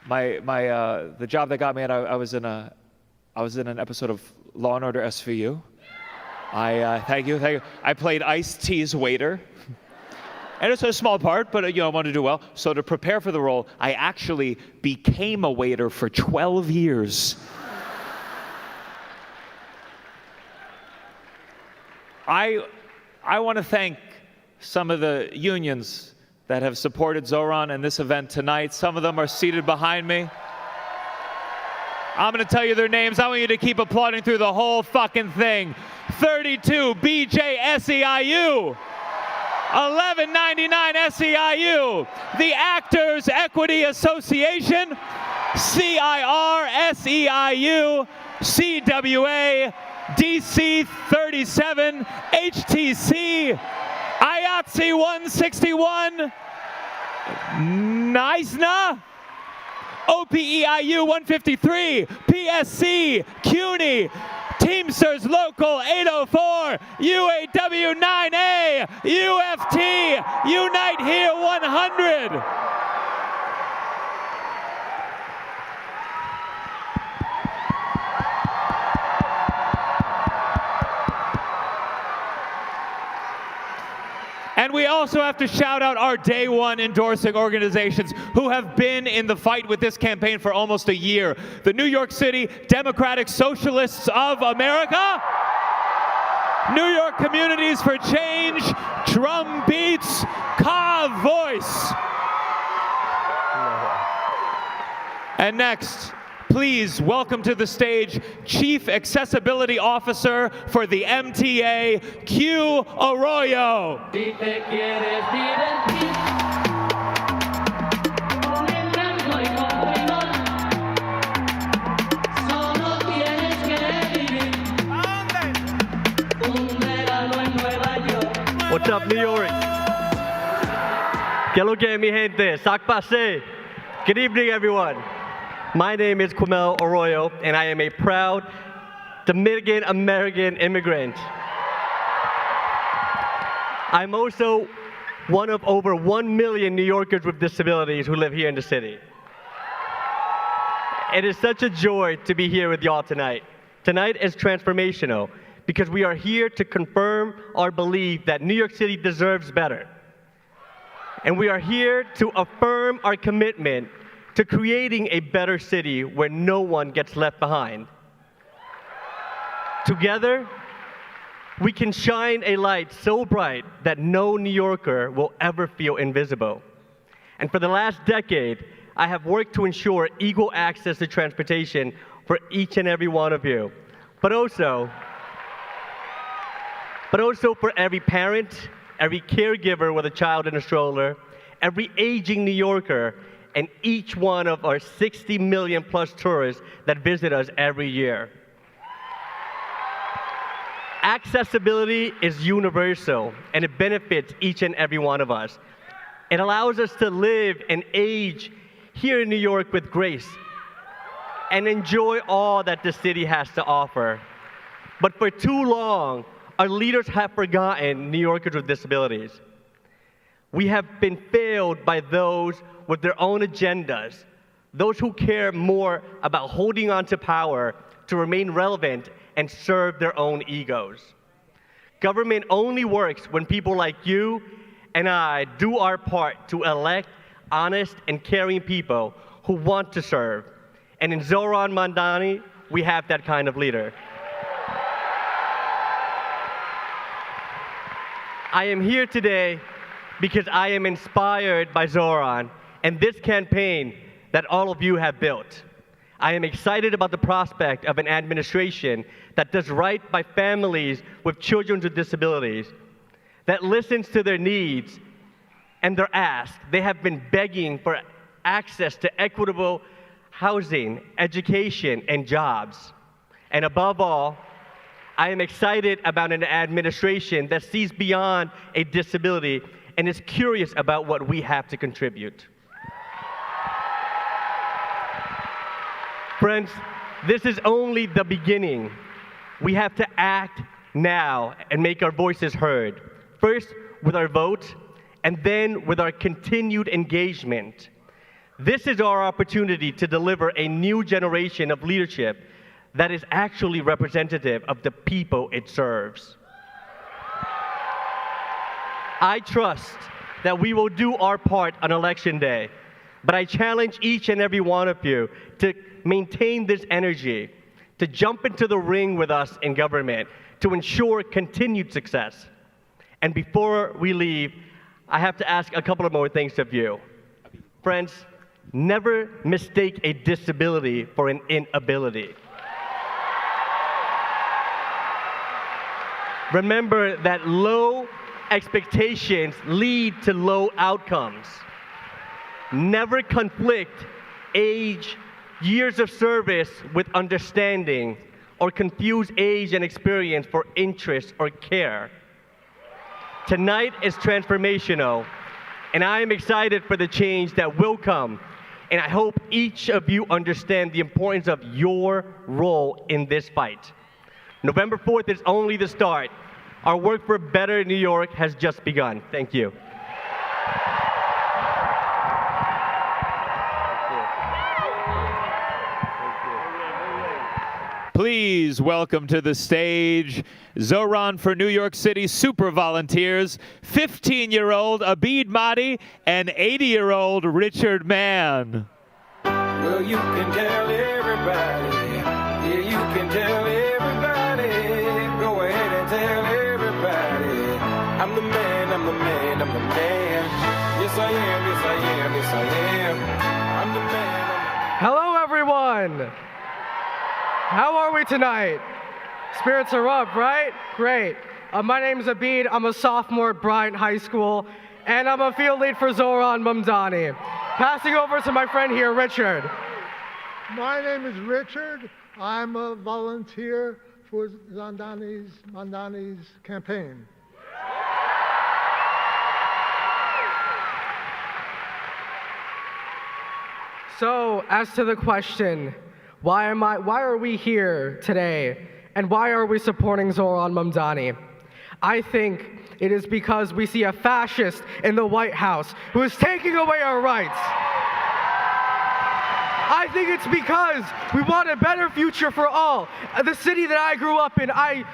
The job that got me, I was in an episode of Law and Order SVU. Thank you. I played Ice-T's waiter. And it's a small part, but I wanted to do well. So to prepare for the role, I actually became a waiter for 12 years. I want to thank some of the unions that have supported Zohran and this event tonight. Some of them are seated behind me. I'm going to tell you their names. I want you to keep applauding through the whole fucking thing. 32 BJSEIU. 1199 SEIU, the Actors Equity Association, CIR SEIU, CWA, DC 37, HTC, IATSE 161, NISNA, OPEIU 153, PSC, CUNY, Teamsters Local 804, UAW 9A, UFT, Unite Here 100. And we also have to shout out our day one endorsing organizations who have been in the fight with this campaign for almost a year. The New York City Democratic Socialists of America, New York Communities for Change, Drum Beats, Ka Voice. And next, please welcome to the stage Chief Accessibility Officer for the MTA, Q Arroyo. What's up, New York? ¿Qué lo que, mi gente? Sac passe. Good evening, everyone. My name is Quimel Arroyo, and I am a proud Dominican-American immigrant. I'm also one of over 1 million New Yorkers with disabilities who live here in the city. It is such a joy to be here with y'all tonight. Tonight is transformational because we are here to confirm our belief that New York City deserves better. And we are here to affirm our commitment to creating a better city where no one gets left behind. Together, we can shine a light so bright that no New Yorker will ever feel invisible. And for the last decade, I have worked to ensure equal access to transportation for each and every one of you, but also for every parent, every caregiver with a child in a stroller, every aging New Yorker, and each one of our 60 million plus tourists that visit us every year. Accessibility is universal, and it benefits each and every one of us. It allows us to live and age here in New York with grace and enjoy all that the city has to offer. But for too long, our leaders have forgotten New Yorkers with disabilities. We have been failed by those with their own agendas, those who care more about holding on to power to remain relevant and serve their own egos. Government only works when people like you and I do our part to elect honest and caring people who want to serve. And in Zohran Mandani, we have that kind of leader. I am here today because I am inspired by Zohran and this campaign that all of you have built. I am excited about the prospect of an administration that does right by families with children with disabilities, that listens to their needs and their asks. They have been begging for access to equitable housing, education, and jobs. And above all, I am excited about an administration that sees beyond a disability and is curious about what we have to contribute. Friends, this is only the beginning. We have to act now and make our voices heard. First, with our vote, and then with our continued engagement. This is our opportunity to deliver a new generation of leadership that is actually representative of the people it serves. I trust that we will do our part on Election Day, but I challenge each and every one of you to maintain this energy, to jump into the ring with us in government, to ensure continued success. And before we leave, I have to ask a couple of more things of you. Friends, never mistake a disability for an inability. Remember that low expectations lead to low outcomes. Never conflict age, years of service with understanding, or confuse age and experience for interest or care. Tonight is transformational, and I am excited for the change that will come, and I hope each of you understand the importance of your role in this fight. November 4th is only the start. Our work for a better New York has just begun. Thank you. Please welcome to the stage Zohran for New York City super volunteers, 15-year-old Abid Mahdi and 80-year-old Richard Mann. Well, you can tell everybody. Yeah, you can tell everybody. Go ahead and tell everybody. I'm the man, I'm the man, I'm the man. Yes, I am, yes, I am, yes, I am. I'm the man. Hello, everyone. How are we tonight? Spirits are up, right? Great. My name is Abid. I'm a sophomore at Bryant High School, and I'm a field lead for Zohran Mandani. Passing over to my friend here, Richard. My name is Richard. I'm a volunteer for Mandani's campaign. So, as to the question, why are we here today, and why are we supporting Zohran Mandani? I think it is because we see a fascist in the White House who is taking away our rights. I think it's because we want a better future for all. The city that I grew up in, I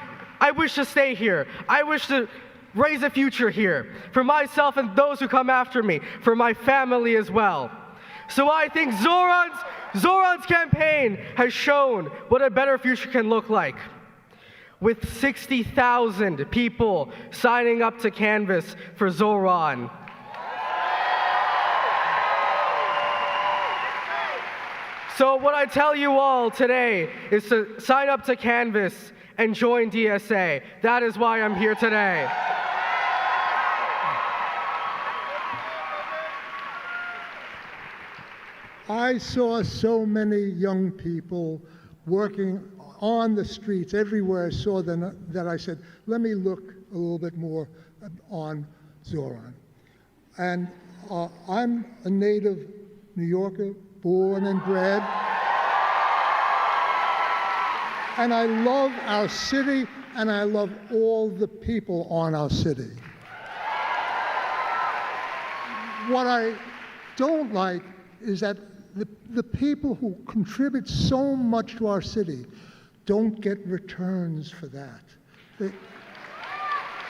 wish to stay here. I wish to raise a future here for myself and those who come after me, for my family as well. So I think Zohran's campaign has shown what a better future can look like. With 60,000 people signing up to canvass for Zohran. So what I tell you all today is to sign up to canvass and join DSA. That is why I'm here today. I saw so many young people working on the streets everywhere I saw them that I said, let me look a little bit more on Zohran. And I'm a native New Yorker, born and bred. And I love our city, and I love all the people on our city. What I don't like is that the people who contribute so much to our city don't get returns for that.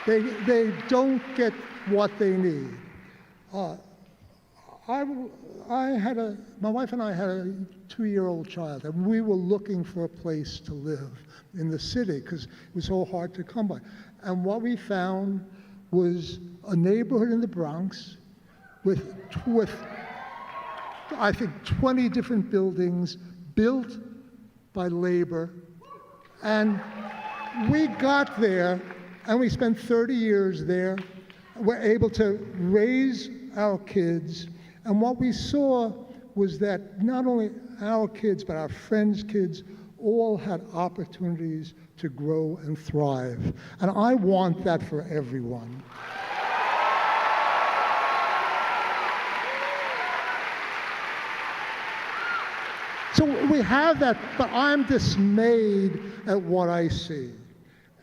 They don't get what they need. My wife and I had a 2-year-old child, and we were looking for a place to live in the city because it was so hard to come by. And what we found was a neighborhood in the Bronx with I think 20 different buildings built by labor. And we got there, and we spent 30 years there. We're able to raise our kids. And what we saw was that not only our kids, but our friends' kids all had opportunities to grow and thrive. And I want that for everyone. So we have that, but I'm dismayed at what I see.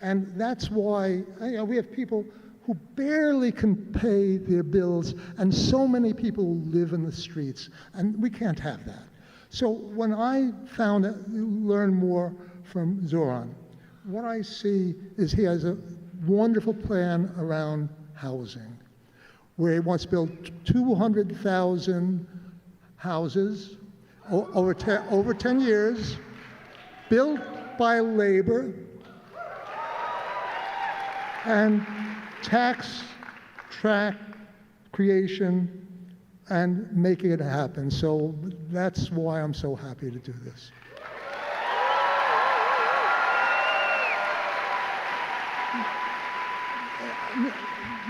And that's why we have people who barely can pay their bills, and so many people who live in the streets, and we can't have that. So when I learned more from Zohran, what I see is he has a wonderful plan around housing, where he wants to build 200,000 houses over 10 years, built by labor, and tax track creation and making it happen. So that's why I'm so happy to do this.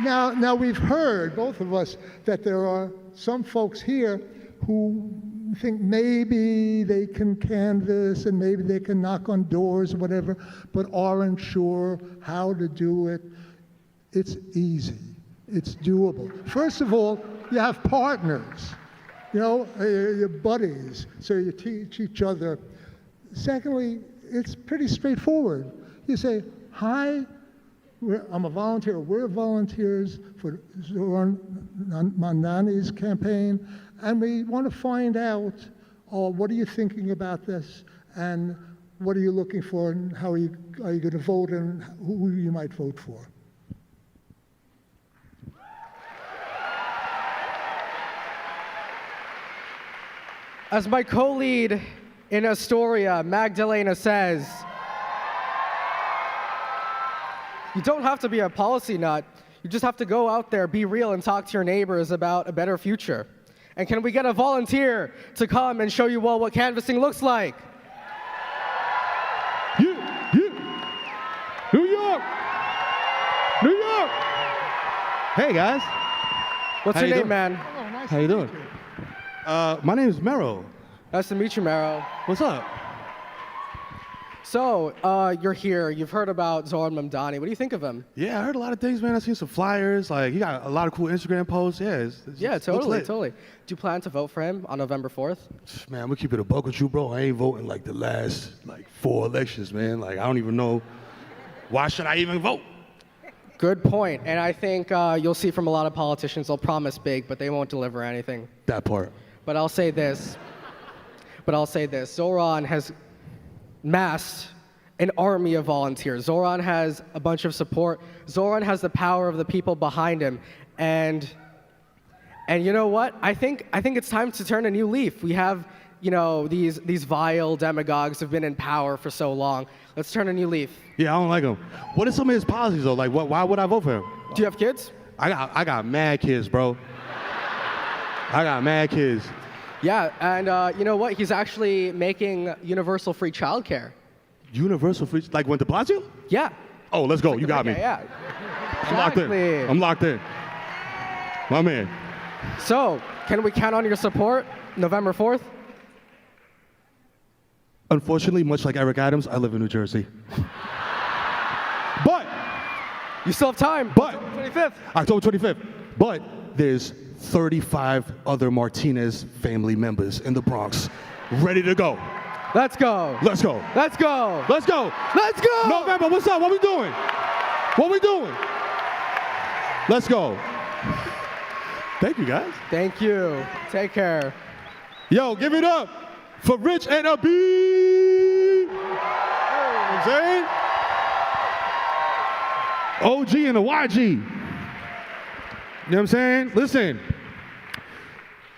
Now we've heard, both of us, that there are some folks here who think maybe they can canvass and maybe they can knock on doors or whatever, but aren't sure how to do it. It's easy. It's doable. First of all, you have partners, your buddies, so you teach each other. Secondly, it's pretty straightforward. You say, hi, I'm a volunteer. We're volunteers for Zohran Mandani's campaign, and we want to find out, what are you thinking about this, and what are you looking for, and how are you going to vote, and who you might vote for. As my co-lead in Astoria, Magdalena, says, you don't have to be a policy nut. You just have to go out there, be real, and talk to your neighbors about a better future. And can we get a volunteer to come and show you all what canvassing looks like? New York! New York! Hey, guys. What's your name, man? Hello, nice How you to doing? meet you. My name is Mero. Nice to meet you, Mero. What's up? So, you're here. You've heard about Zohran Mandani. What do you think of him? Yeah, I heard a lot of things, man. I've seen some flyers. Like, he got a lot of cool Instagram posts. Yeah, Totally. Do you plan to vote for him on November 4th? Man, I'm gonna keep it a buck with you, bro. I ain't voting like the last 4 elections, man. Like, I don't even know. Why should I even vote? Good point. And I think you'll see from a lot of politicians, they'll promise big, but they won't deliver anything. That part. But I'll say this. Zohran has massed an army of volunteers. Zohran has a bunch of support. Zohran has the power of the people behind him. And you know what? I think it's time to turn a new leaf. We have, these vile demagogues have been in power for so long. Let's turn a new leaf. Yeah, I don't like him. What are some of his policies, though? Like, why would I vote for him? Do you have kids? I got mad kids, bro. I got mad kids. Yeah, and you know what? He's actually making universal free childcare. Universal free, like when de Blasio? Yeah. Oh, let's go. You got me. Yeah. I'm locked in. I'm locked in. My man. So, can we count on your support November 4th? Unfortunately, much like Eric Adams, I live in New Jersey. But you still have time. But October 25th. But there's 35 other Martinez family members in the Bronx ready to go. Let's go. Let's go. Let's go. Let's go. Let's go. November, what's up? What we doing? What we doing? Let's go. Thank you, guys. Thank you. Take care. Yo, give it up for Rich and a B. You know what I'm saying? OG and the YG. You know what I'm saying? Listen,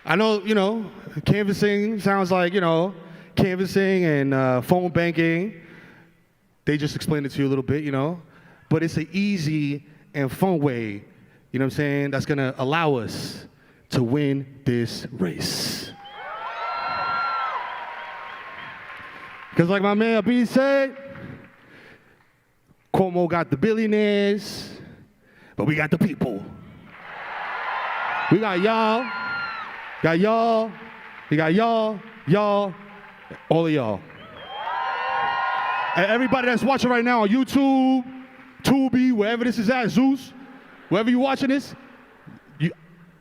I know, canvassing sounds like, canvassing and phone banking. They just explained it to you a little bit, but it's an easy and fun way, you know what I'm saying, that's gonna allow us to win this race. Because like my man B said, Cuomo got the billionaires, but we got the people. We got y'all, we got y'all, all of y'all. And everybody that's watching right now on YouTube, Tubi, wherever this is at, Zeus, wherever you're watching this,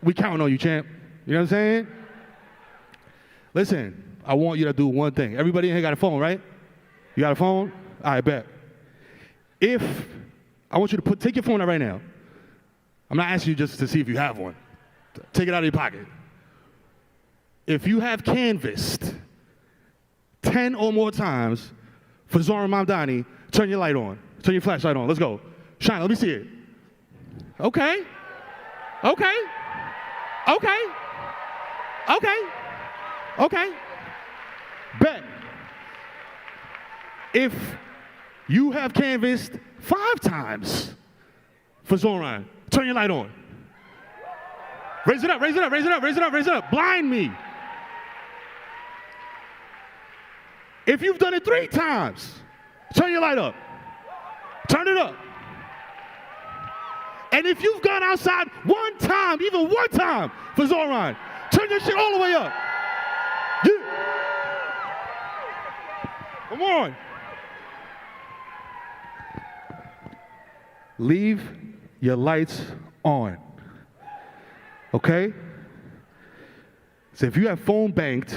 we counting on you, champ. You know what I'm saying? Listen, I want you to do one thing. Everybody in here got a phone, right? You got a phone? All right, bet. I want you to take your phone out right now. I'm not asking you just to see if you have one. Take it out of your pocket. If you have canvassed 10 or more times for Zohran Mandani, turn your light on. Turn your flashlight on. Let's go. Shine, let me see it. Okay. Bet. If you have canvassed 5 times for Zohran, turn your light on. Raise it up. Blind me. If you've done it 3 times, turn your light up. Turn it up. And if you've gone outside even one time for Zohran, turn your shit all the way up. Yeah. Come on. Leave your lights on. Okay? So if you have phone banked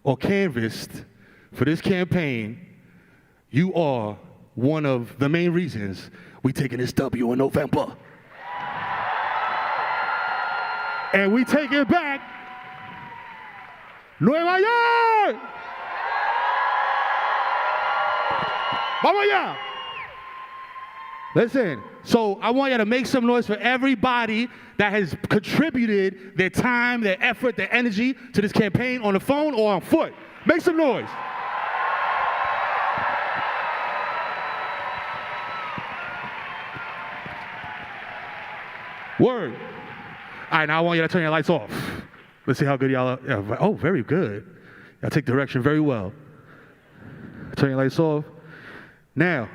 or canvassed for this campaign, you are one of the main reasons we taking this W in November. And we take it back. Nueva York! Vamos allá! Listen, so I want you to make some noise for everybody that has contributed their time, their effort, their energy to this campaign on the phone or on foot. Make some noise. Word. All right, now I want you to turn your lights off. Let's see how good y'all are. Yeah, oh, very good. Y'all take direction very well. Turn your lights off. Now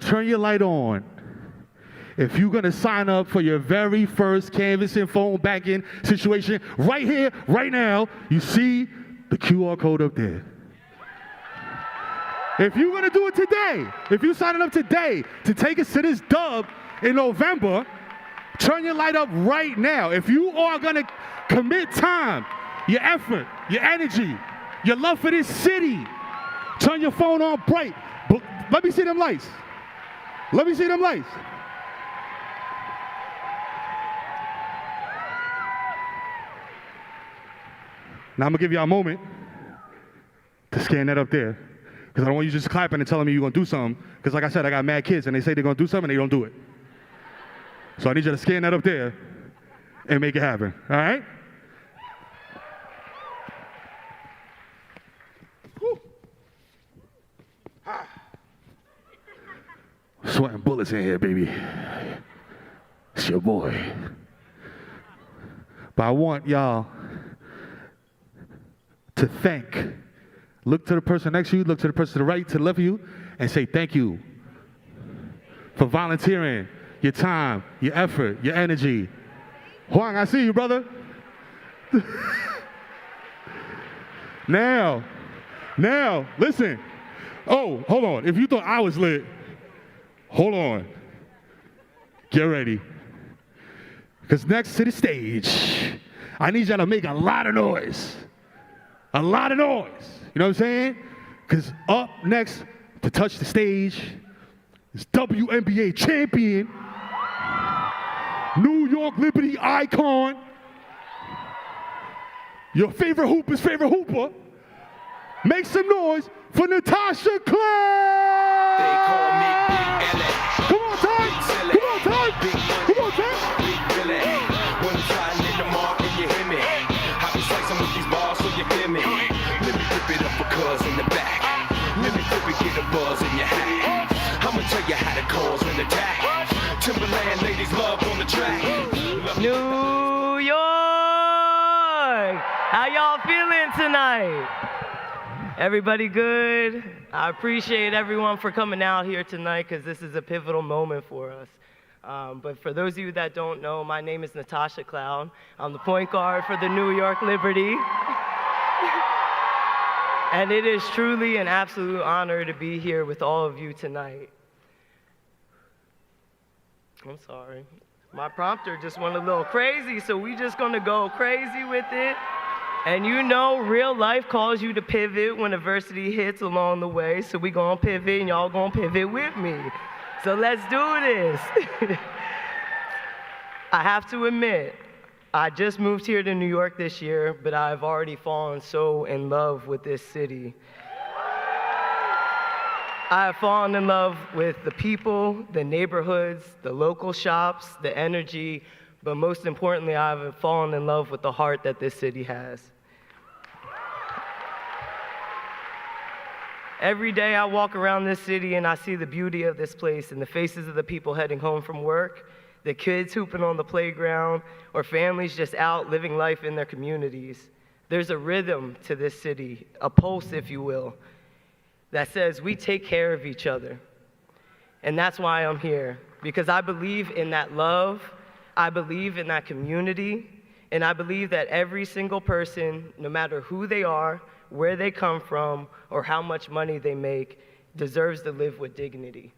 turn your light on. If you're gonna sign up for your very first canvassing phone banking situation, right here, right now, you see the QR code up there. If you're gonna do it today, if you're signing up today to take us to this dub in November, turn your light up right now. If you are gonna commit time, your effort, your energy, your love for this city, turn your phone on bright. Let me see them lights. Let me see them lights. Now I'm gonna give y'all a moment to scan that up there. Because I don't want you just clapping and telling me you're gonna do something. Because like I said, I got mad kids and they say they're gonna do something and they don't do it. So I need you to scan that up there and make it happen, all right? Sweating bullets in here, baby. It's your boy. But I want y'all to look to the person next to you, look to the person to the right, to the left of you, and say thank you for volunteering your time, your effort, your energy. Juan, I see you, brother. Now, listen. Oh, hold on. If you thought I was lit, hold on. Get ready. Because next to the stage, I need y'all to make a lot of noise. A lot of noise. You know what I'm saying? Because up next to touch the stage is WNBA champion, New York Liberty icon, your favorite hooper's favorite hooper. Make some noise for Natasha Cloud! They call me Big LA. Come on, Ty! Come on, Ty! Come on, Ty! Big Billy. When I'm trying in the market, you hear me. I be slicing with these bars so you hear me. Let me rip it up for cuz in the back. Let me flip it, get a buzz in your hat. I'ma tell you how to cause an attack. Timberland ladies love on the track. New York! How y'all feeling tonight? Everybody good? I appreciate everyone for coming out here tonight because this is a pivotal moment for us. But for those of you that don't know, my name is Natasha Cloud. I'm the point guard for the New York Liberty. And it is truly an absolute honor to be here with all of you tonight. I'm sorry. My prompter just went a little crazy, so we just gonna go crazy with it. And you know, real life calls you to pivot when adversity hits along the way, so we gonna pivot and y'all gonna pivot with me. So let's do this. I have to admit, I just moved here to New York this year, but I've already fallen so in love with this city. I have fallen in love with the people, the neighborhoods, the local shops, the energy, but most importantly, I've fallen in love with the heart that this city has. Every day I walk around this city and I see the beauty of this place and the faces of the people heading home from work, the kids hooping on the playground, or families just out living life in their communities. There's a rhythm to this city, a pulse, if you will, that says we take care of each other. And that's why I'm here, because I believe in that love, I believe in that community, and I believe that every single person, no matter who they are, where they come from, or how much money they make, deserves to live with dignity.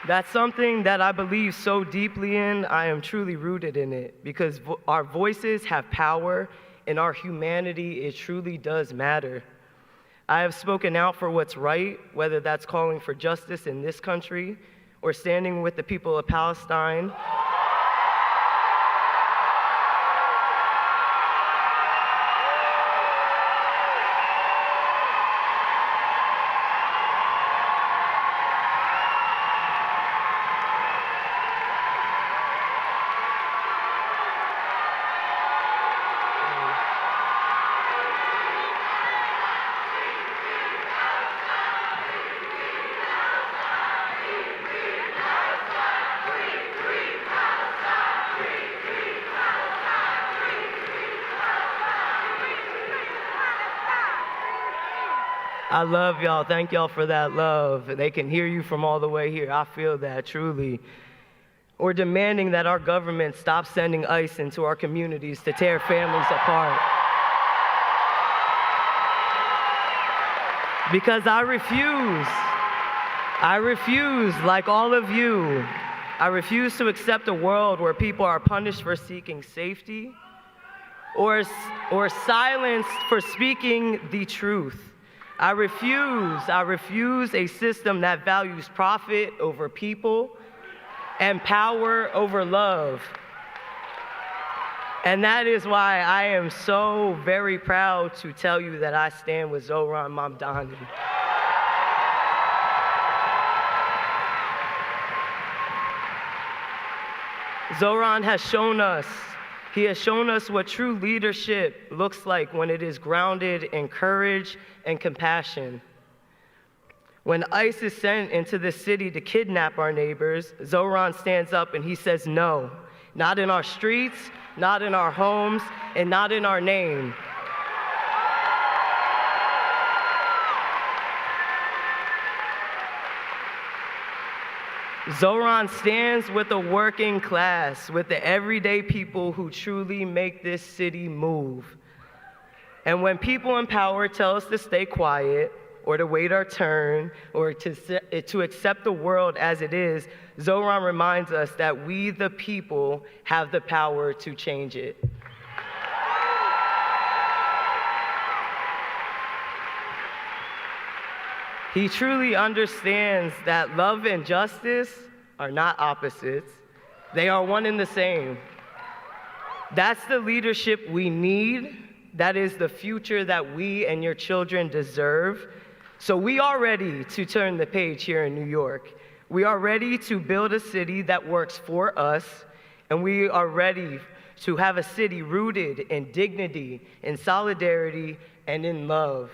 That's something that I believe so deeply in. I am truly rooted in it, because our voices have power, and our humanity, it truly does matter. I have spoken out for what's right, whether that's calling for justice in this country, or standing with the people of Palestine. I love y'all. Thank y'all for that love. They can hear you from all the way here. I feel that, truly. Or demanding that our government stop sending ICE into our communities to tear families apart. Because I refuse, like all of you, I refuse to accept a world where people are punished for seeking safety or silenced for speaking the truth. I refuse a system that values profit over people and power over love. And that is why I am so very proud to tell you that I stand with Zohran Mandani. Zohran has shown us, he has shown us what true leadership looks like when it is grounded in courage and compassion. When ICE is sent into the city to kidnap our neighbors, Zohran stands up and he says no, not in our streets, not in our homes, and not in our name. Zohran stands with the working class, with the everyday people who truly make this city move. And when people in power tell us to stay quiet, or to wait our turn, or to accept the world as it is, Zohran reminds us that we, the people, have the power to change it. He truly understands that love and justice are not opposites. They are one and the same. That's the leadership we need. That is the future that we and your children deserve. So we are ready to turn the page here in New York. We are ready to build a city that works for us, and we are ready to have a city rooted in dignity, in solidarity, and in love.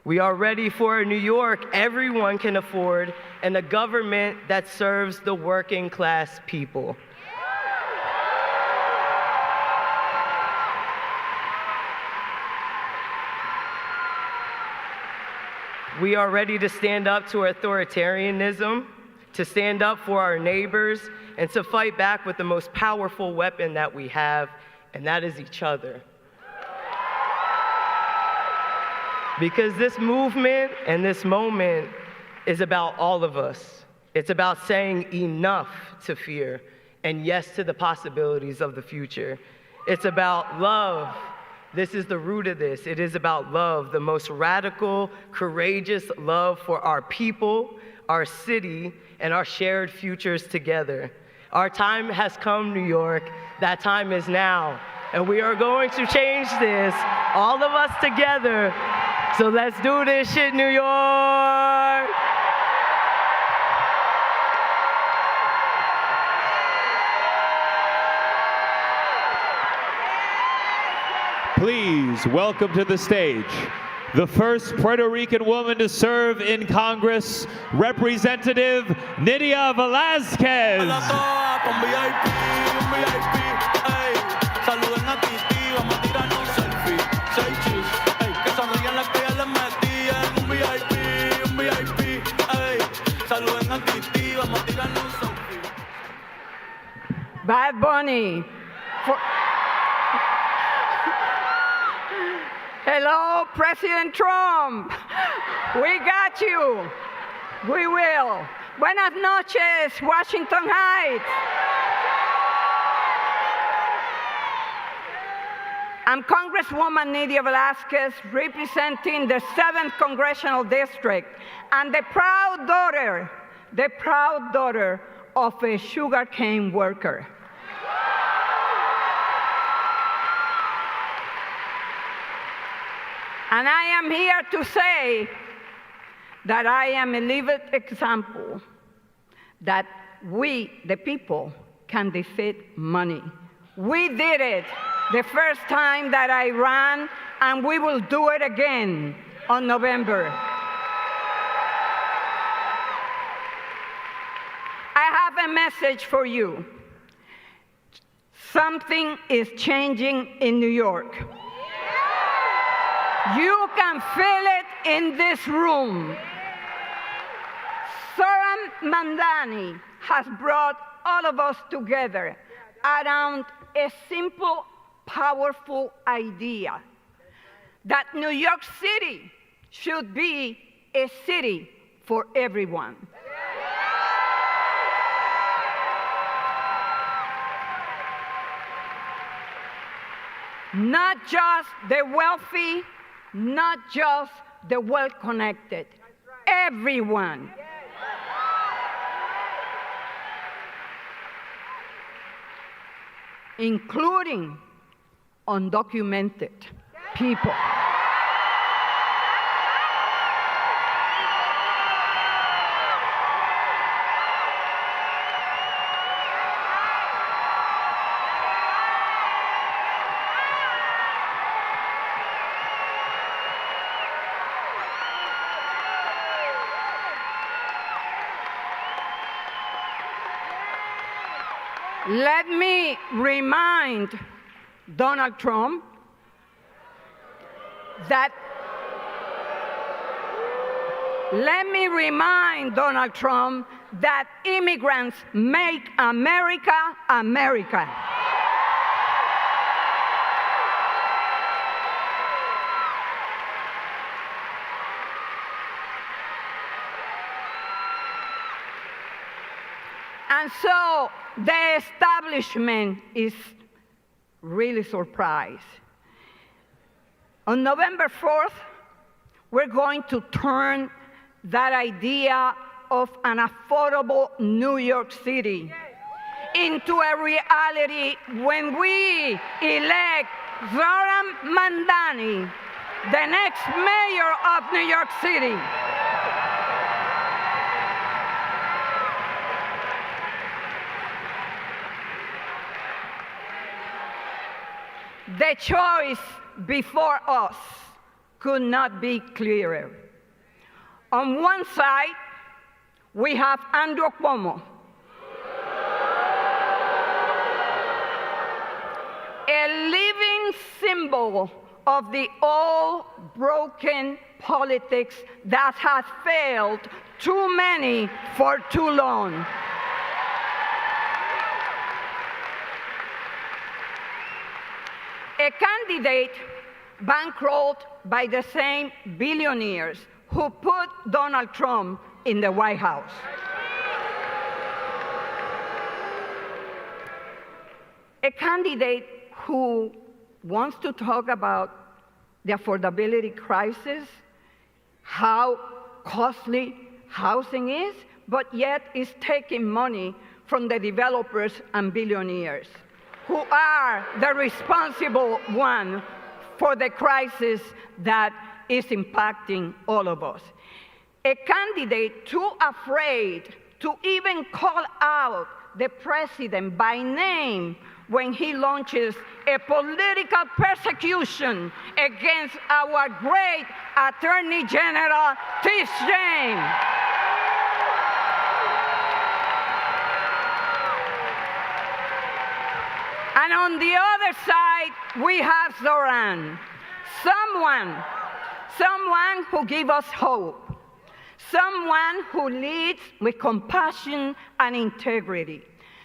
We are ready for a New York everyone can afford and a government that serves the working class people. We are ready to stand up to authoritarianism, to stand up for our neighbors, and to fight back with the most powerful weapon that we have, and that is each other. Because this movement and this moment is about all of us. It's about saying enough to fear and yes to the possibilities of the future. It's about love. This is the root of this. It is about love, the most radical, courageous love for our people, our city, and our shared futures together. Our time has come, New York. That time is now. And we are going to change this, all of us together. So let's do this shit, New York! Please welcome to the stage the first Puerto Rican woman to serve in Congress, Representative Nydia Velázquez. Bad Bunny. Hello, President Trump. We got you. We will. Buenas noches, Washington Heights. I'm Congresswoman Nydia Velázquez, representing the 7th Congressional District, and the proud daughter of a sugarcane worker. And I am here to say that I am a living example that we, the people, can defeat money. We did it the first time that I ran, and we will do it again on November. I have a message for you. Something is changing in New York. You can feel it in this room. Zohran Mandani has brought all of us together around a simple, powerful idea that New York City should be a city for everyone. Not just the wealthy, not just the well-connected, everyone. Including undocumented people. Let me remind Donald Trump let me remind Donald Trump that immigrants make America America. And so the establishment is really surprised. On November 4th, we're going to turn that idea of an affordable New York City into a reality when we elect Zohran Mandani, the next mayor of New York City. The choice before us could not be clearer. On one side, we have Andrew Cuomo, a living symbol of the old broken politics that has failed too many for too long. A candidate bankrolled by the same billionaires who put Donald Trump in the White House. A candidate who wants to talk about the affordability crisis, how costly housing is, but yet is taking money from the developers and billionaires, who are the responsible one for the crisis that is impacting all of us. A candidate too afraid to even call out the president by name when he launches a political persecution against our great Attorney General, Tish James. And on the other side, we have Zohran, someone who gives us hope, someone who leads with compassion and integrity,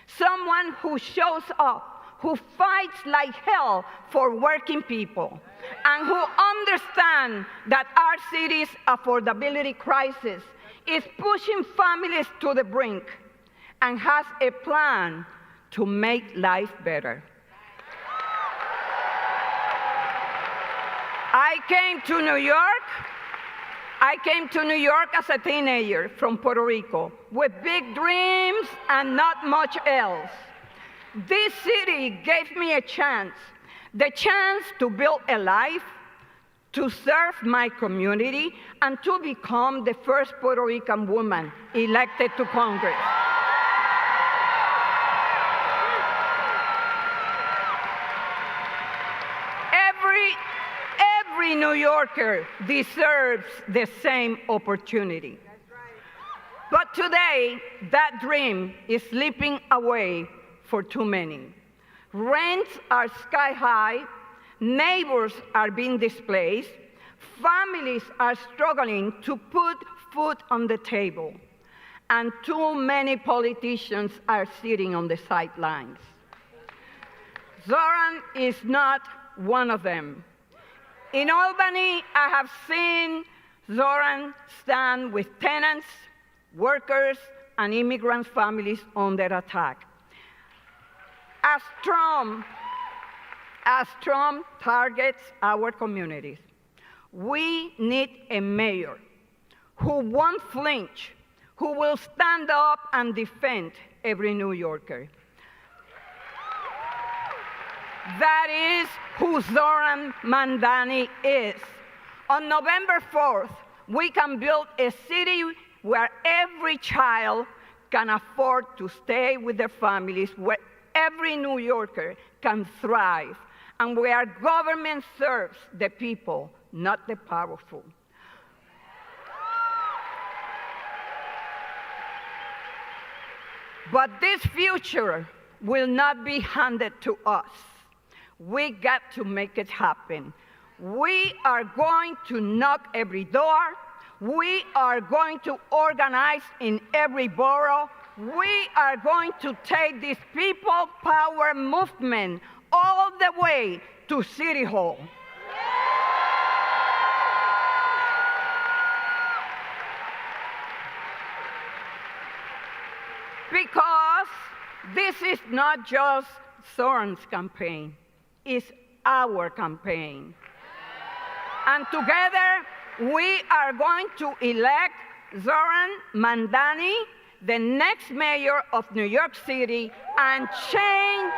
someone who shows up, who fights like hell for working people, and who understands that our city's affordability crisis is pushing families to the brink and has a plan to make life better. I came to New York as a teenager from Puerto Rico with big dreams and not much else. This city gave me a chance, the chance to build a life, to serve my community, and to become the first Puerto Rican woman elected to Congress. Every New Yorker deserves the same opportunity. But today, that dream is slipping away for too many. Rents are sky high, neighbors are being displaced, families are struggling to put food on the table, and too many politicians are sitting on the sidelines. Zohran is not one of them. In Albany, I have seen Zohran stand with tenants, workers, and immigrant families under attack. As Trump targets our communities, we need a mayor who won't flinch, who will stand up and defend every New Yorker. That is who Zohran Mandani is. On November 4th, we can build a city where every child can afford to stay with their families, where every New Yorker can thrive, and where government serves the people, not the powerful. But this future will not be handed to us. We got to make it happen. We are going to knock every door. We are going to organize in every borough. We are going to take this people power movement all the way to City Hall. Because this is not just Zohran's campaign, it's our campaign. And together, we are going to elect Zohran Mandani, the next mayor of New York City, and change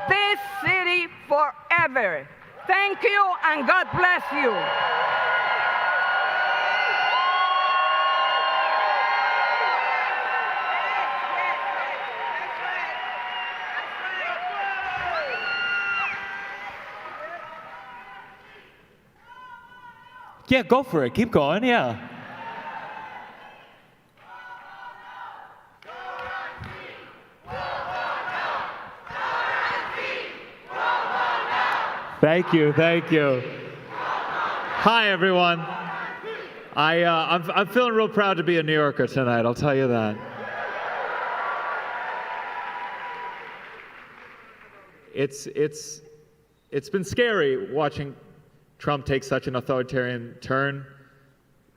this city forever. Thank you, and God bless you. Yeah, go for it. Keep going, yeah. Thank you, thank you. Hi, everyone. I'm feeling real proud to be a New Yorker tonight, I'll tell you that. It's been scary watching Trump takes such an authoritarian turn.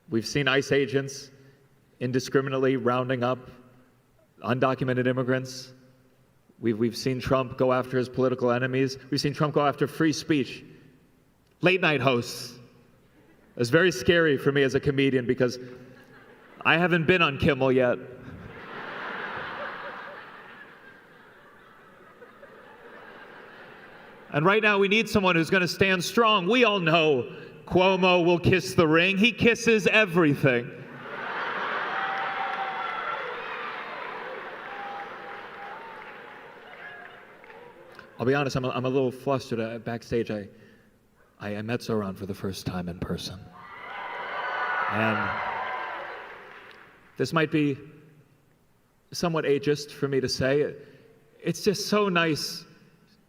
We've seen ICE agents indiscriminately rounding up undocumented immigrants. We've seen Trump go after his political enemies. We've seen Trump go after free speech, late night hosts. It's very scary for me as a comedian because I haven't been on Kimmel yet. And right now, we need someone who's going to stand strong. We all know Cuomo will kiss the ring. He kisses everything. I'll be honest, I'm a little flustered. Backstage, I met Zohran for the first time in person. And this might be somewhat ageist for me to say. It's just so nice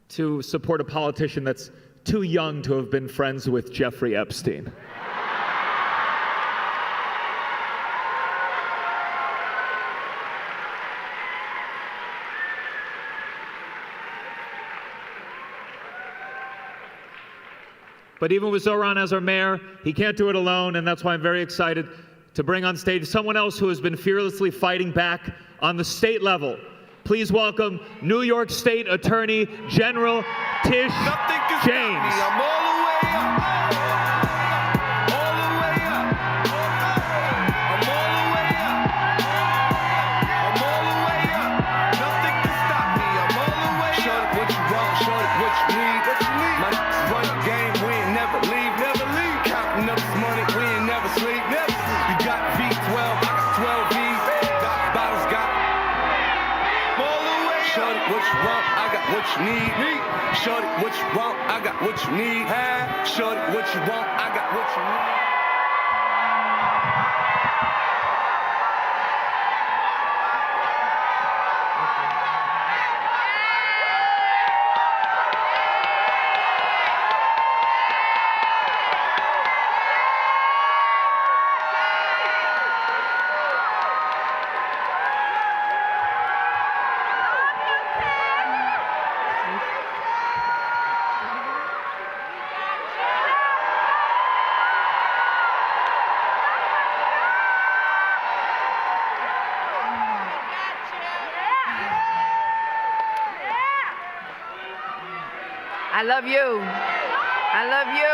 to support a politician that's too young to have been friends with Jeffrey Epstein. But even with Zohran as our mayor, he can't do it alone, and that's why I'm very excited to bring on stage someone else who has been fearlessly fighting back on the state level. Please welcome New York State Attorney General Tish James. Shorty, what you want? I got what you need. Shorty, what you want? I got what you need. I love you. I love you.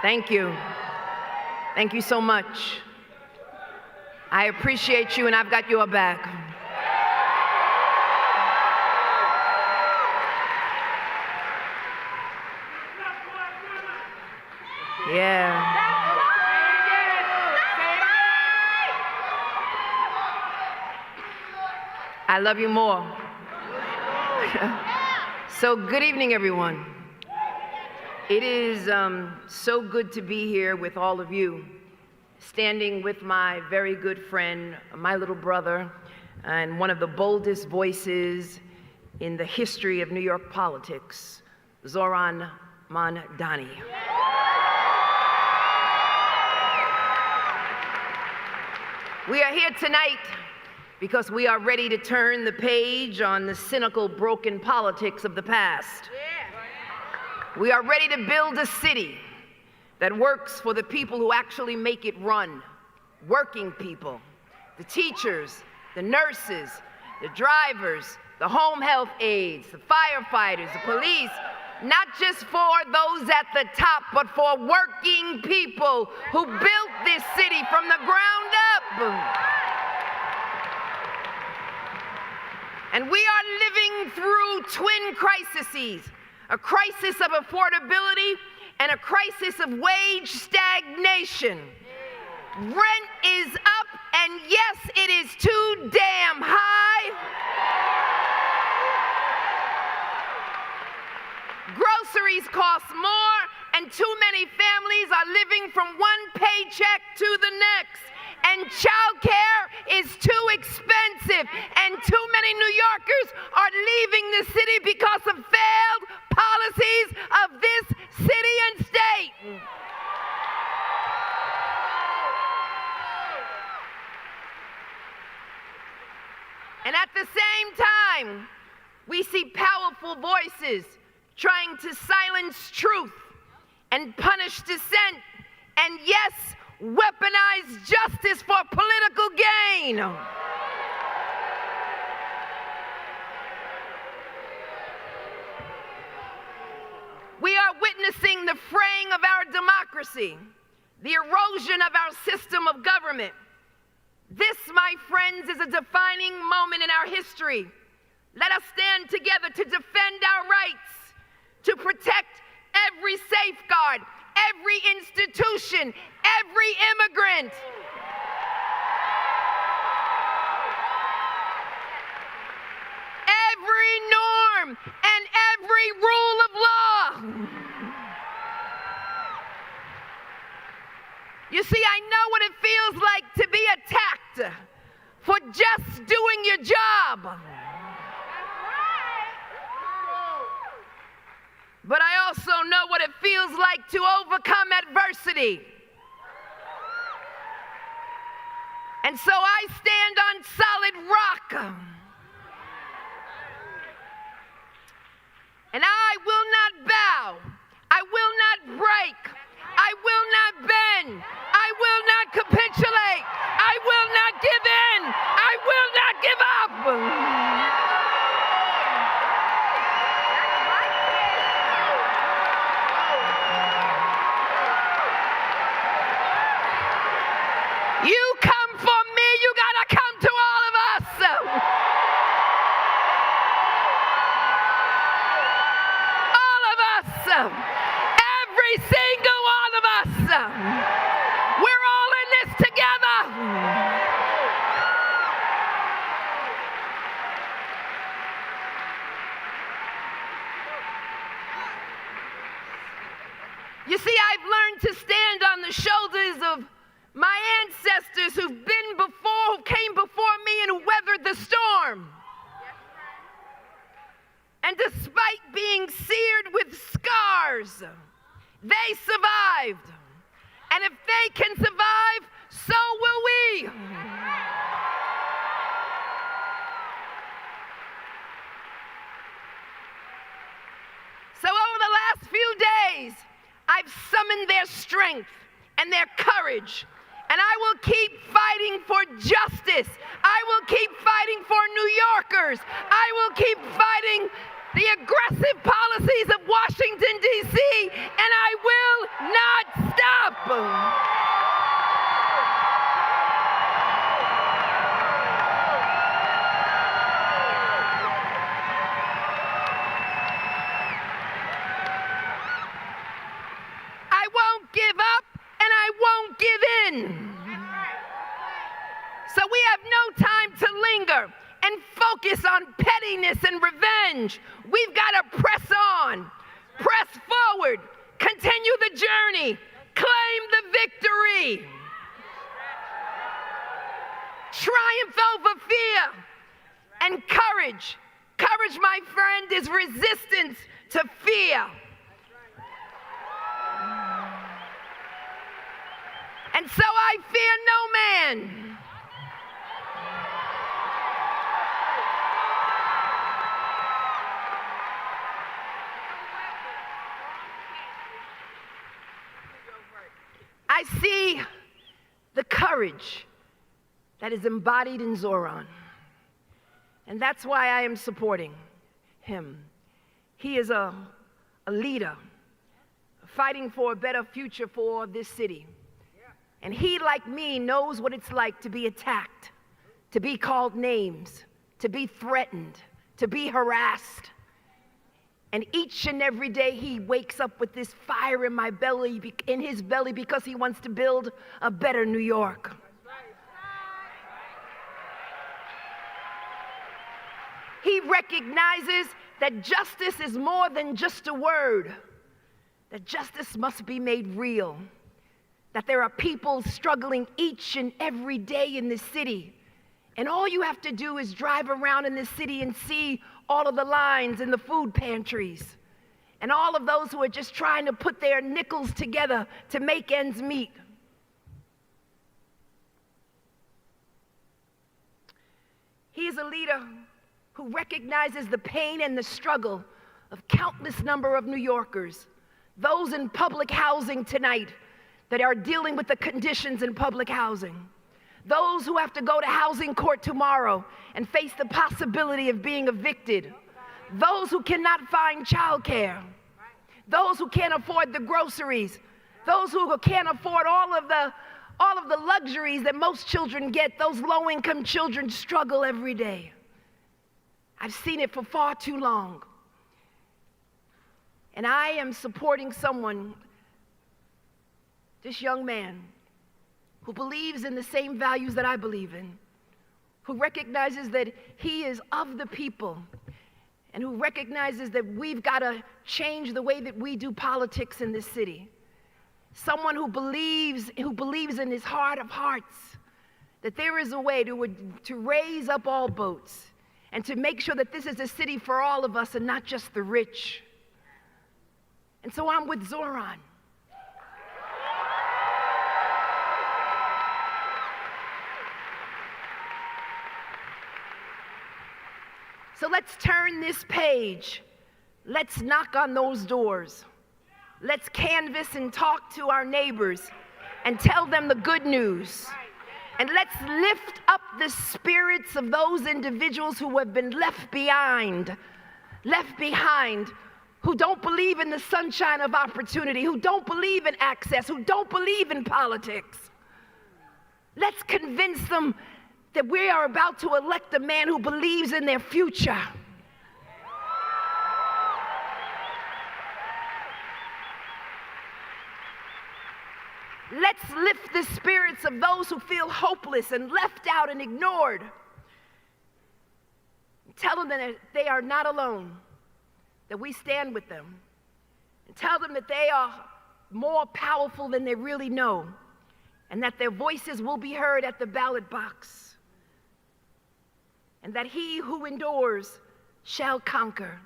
Thank you. Thank you so much. I appreciate you, and I've got your back. Yeah. I love you more. So good evening, everyone. It is so good to be here with all of you, standing with my very good friend, my little brother, and one of the boldest voices in the history of New York politics, Zohran Mandani. We are here tonight because we are ready to turn the page on the cynical, broken politics of the past. We are ready to build a city that works for the people who actually make it run, working people, the teachers, the nurses, the drivers, the home health aides, the firefighters, the police, not just for those at the top, but for working people who built this city from the ground up. And we are living through twin crises, a crisis of affordability and a crisis of wage stagnation. Rent is up, and yes, it is too damn high. Groceries cost more, and too many families are living from one paycheck to the next. And childcare is too expensive, and too many New Yorkers are leaving the city because of failed policies of this city and state. And at the same time, we see powerful voices trying to silence truth and punish dissent, and yes, weaponize justice for political gain. We are witnessing the fraying of our democracy, the erosion of our system of government. This, my friends, is a defining moment in our history. Let us stand together to defend our rights, to protect every safeguard, every institution, every immigrant. Every norm and every rule of law. You see, I know what it feels like to be attacked for just doing your job. But I also know what it feels like to overcome adversity. And so I stand on solid rock. And I will not bow. I will not break. I will not bend. I will not capitulate. I will not give in. I will not give up. You come for me, you gotta come to all of us. All of us. Every single one of us. We're all in this together. You see, I've learned to stand on the shoulders of my ancestors who came before me and weathered the storm. And despite being seared with scars, they survived. And if they can survive, so will we. So over the last few days, I've summoned their strength and their courage. And I will keep fighting for justice. I will keep fighting for New Yorkers. I will keep fighting the aggressive policies of Washington, D.C., and I will not stop. I won't give up, and I won't give in. So we have no time to linger and focus on pettiness and revenge. We've got to press on, press forward, continue the journey, claim the victory. Triumph over fear and courage. Courage, my friend, is resistance to fear. And so I fear no man. I see the courage that is embodied in Zohran. And that's why I am supporting him. He is a leader fighting for a better future for this city. And he, like me, knows what it's like to be attacked, to be called names, to be threatened, to be harassed. And each and every day he wakes up with this fire in his belly because he wants to build a better New York. He recognizes that justice is more than just a word, that justice must be made real, that there are people struggling each and every day in this city. And all you have to do is drive around in this city and see all of the lines in the food pantries and all of those who are just trying to put their nickels together to make ends meet. He is a leader who recognizes the pain and the struggle of countless number of New Yorkers, those in public housing tonight that are dealing with the conditions in public housing, those who have to go to housing court tomorrow and face the possibility of being evicted, those who cannot find childcare, those who can't afford the groceries, those who can't afford all of the luxuries that most children get. Those low-income children struggle every day. I've seen it for far too long. And I am supporting someone, this young man, who believes in the same values that I believe in, who recognizes that he is of the people, and who recognizes that we've got to change the way that we do politics in this city. Someone who believes in his heart of hearts that there is a way to raise up all boats and to make sure that this is a city for all of us and not just the rich. And so I'm with Zohran. So let's turn this page. Let's knock on those doors. Let's canvass and talk to our neighbors and tell them the good news. And let's lift up the spirits of those individuals who have been left behind, who don't believe in the sunshine of opportunity, who don't believe in access, who don't believe in politics. Let's convince them that we are about to elect a man who believes in their future. Let's lift the spirits of those who feel hopeless and left out and ignored. Tell them that they are not alone, that we stand with them. And tell them that they are more powerful than they really know, and that their voices will be heard at the ballot box. And that he who endures shall conquer.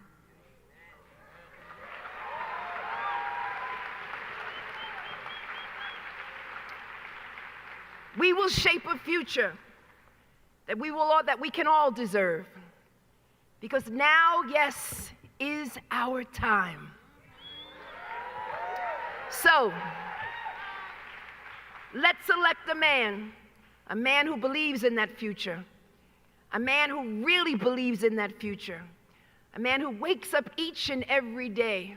We will shape a future that we can all deserve. Because now, yes, is our time. So, let's elect a man who believes in that future, a man who really believes in that future, a man who wakes up each and every day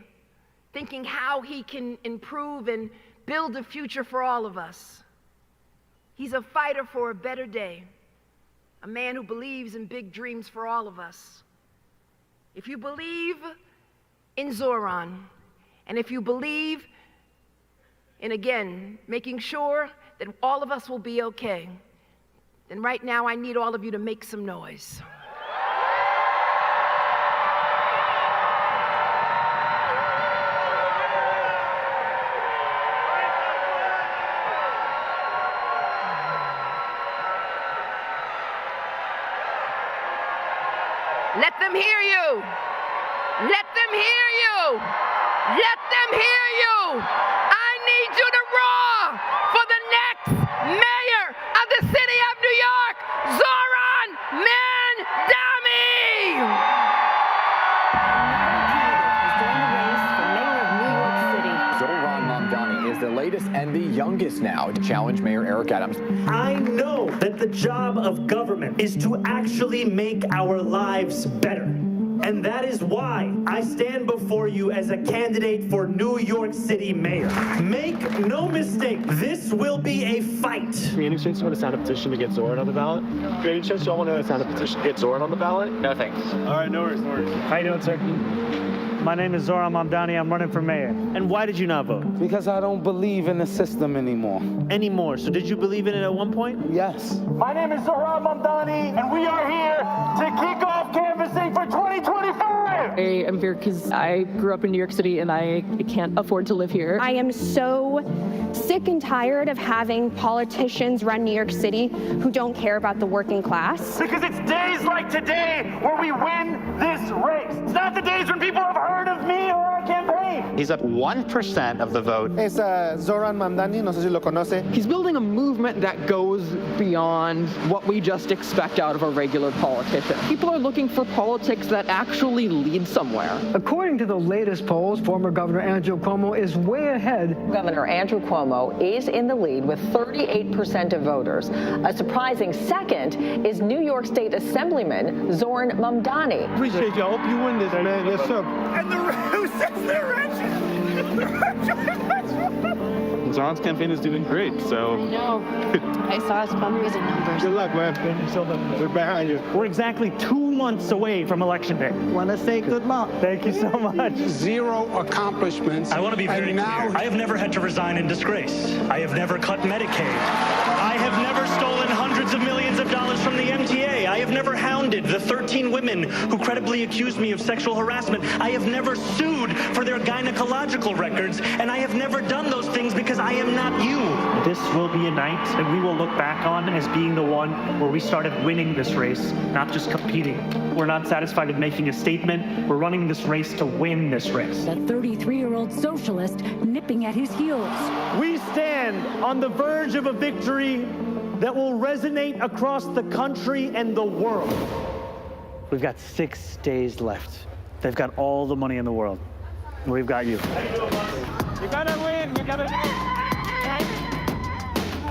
thinking how he can improve and build a future for all of us. He's a fighter for a better day, a man who believes in big dreams for all of us. If you believe in Zohran, and if you believe in, again, making sure that all of us will be okay, then right now I need all of you to make some noise. them hear you. Let them hear you. Let them hear you. I need you to roar for the next mayor of the city of New York, Zohran Mandani. Zohran Mandani is the latest and the youngest now to challenge Mayor Eric Adams. I know that the job of government is to actually make our lives better. And that is why I stand before you as a candidate for New York City mayor. Make no mistake, this will be a fight. Any chance you want to sign a petition to get Zohran on the ballot? Any chance y'all want to sign a petition to get Zohran on the ballot? No thanks. All right, no worries, no worries. How you doing, sir? My name is Zohran Mandani. I'm running for mayor. And why did you not vote? Because I don't believe in the system anymore. Anymore. So did you believe in it at one point? Yes. My name is Zohran Mandani, and we are here to kick off canvassing for 2025. I am here because I grew up in New York City and I can't afford to live here. I am so sick and tired of having politicians run New York City who don't care about the working class. Because it's days like today where we win this race. It's not the days when people have heard of me or our campaign. He's at 1% of the vote. Es Zohran Mandani, no sé si lo conoce. He's building a movement that goes beyond what we just expect out of a regular politician. People are looking for politics that actually lead somewhere. According to the latest polls, former Governor Andrew Cuomo is way ahead. Governor Andrew Cuomo is in the lead with 38% of voters. A surprising second is New York State Assemblyman Zohran Mandani. Appreciate you. I hope you win this, man. Yes, sir. And who says they're Zohran's campaign is doing great, so. I know. I saw his fundraising numbers. Good luck, man. We're behind you. We're exactly 2 months away from Election Day. Want to say good luck. Thank you so much. 0 accomplishments. I want to be very clear. I have never had to resign in disgrace. I have never cut Medicaid. I have never stolen hundreds of millions of dollars from the MTA. I have never hounded the 13 women who credibly accused me of sexual harassment. I have never sued for their gynecological records, and I have never done those things because I am not you. This will be a night that we will look back on as being the one where we started winning this race, not just competing. We're not satisfied with making a statement. We're running this race to win this race. The 33-year-old socialist nipping at his heels. We stand on the verge of a victory that will resonate across the country and the world. We've got 6 days left. They've got all the money in the world. We've got you. You gotta win. You gotta win.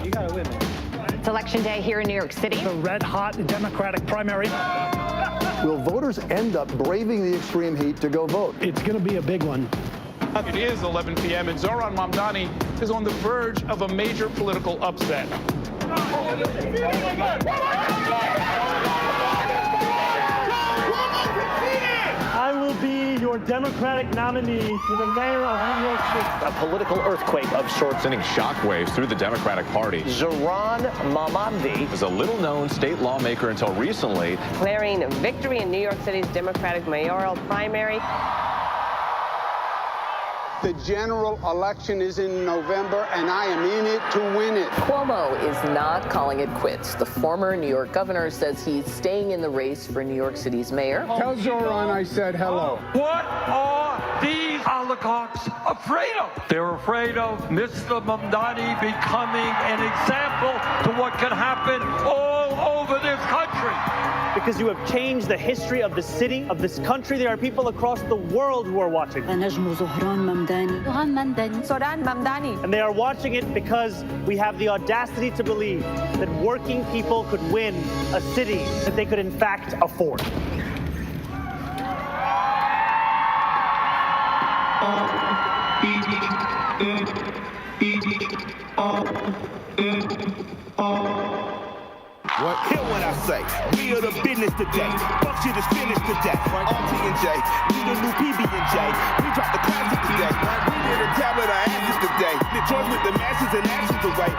You gotta win, man. It's Election Day here in New York City. The red-hot Democratic primary. Will voters end up braving the extreme heat to go vote? It's going to be a big one. It is 11 p.m. and Zohran Mandani is on the verge of a major political upset. I will be your Democratic nominee for the mayor of New York City. A political earthquake of sorts sending shockwaves through the Democratic Party. Zohran Mandani was a little-known state lawmaker until recently. Declaring victory in New York City's Democratic mayoral primary. The general election is in November, and I am in it to win it. Cuomo is not calling it quits. The former New York governor says he's staying in the race for New York City's mayor. Tell Zohran I said hello. What are these oligarchs afraid of? They're afraid of Mr. Mandani becoming an example to what can happen all over this country. Because you have changed the history of the city, of this country. There are people across the world who are watching. And they are watching it because we have the audacity to believe that working people could win a city that they could in fact afford. What? Hear what I say. We are the business today. Fuck shit is finished today. RT&J, we the new PB&J. We dropped the classic today. We did a tablet of ashes today. The choice with the masses and ashes away.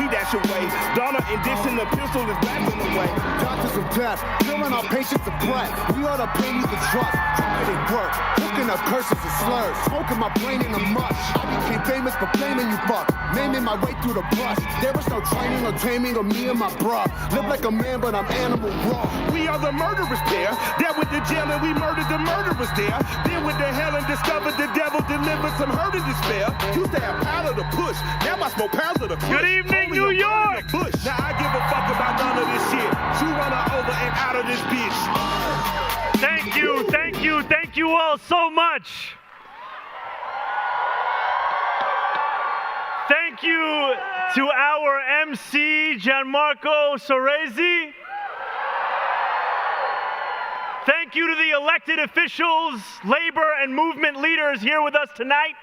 We dash away. Donna and Dixon, the pistol is blasting away. Justice of death, killing our patience of breath. We are the pain you can trust. Trying to work, hooking up curses and slurs, smoking my brain in the mush. I became famous for blaming you fuck, naming my way through the brush. There was no training or taming of me and my bruh. Live like a man, but I'm animal raw. We are the murderers there. That went to jail and we murdered the murderers there. Then went to hell and discovered the devil delivered some hurt and despair. Used to have powder to push, now I smoke pounds of the push. Good evening, New York! Now I give a fuck about none of this shit. You run her over and out of this bitch. Thank you all so much. Thank you to our MC, Gianmarco Soresi. Thank you to the elected officials, labor and movement leaders here with us tonight.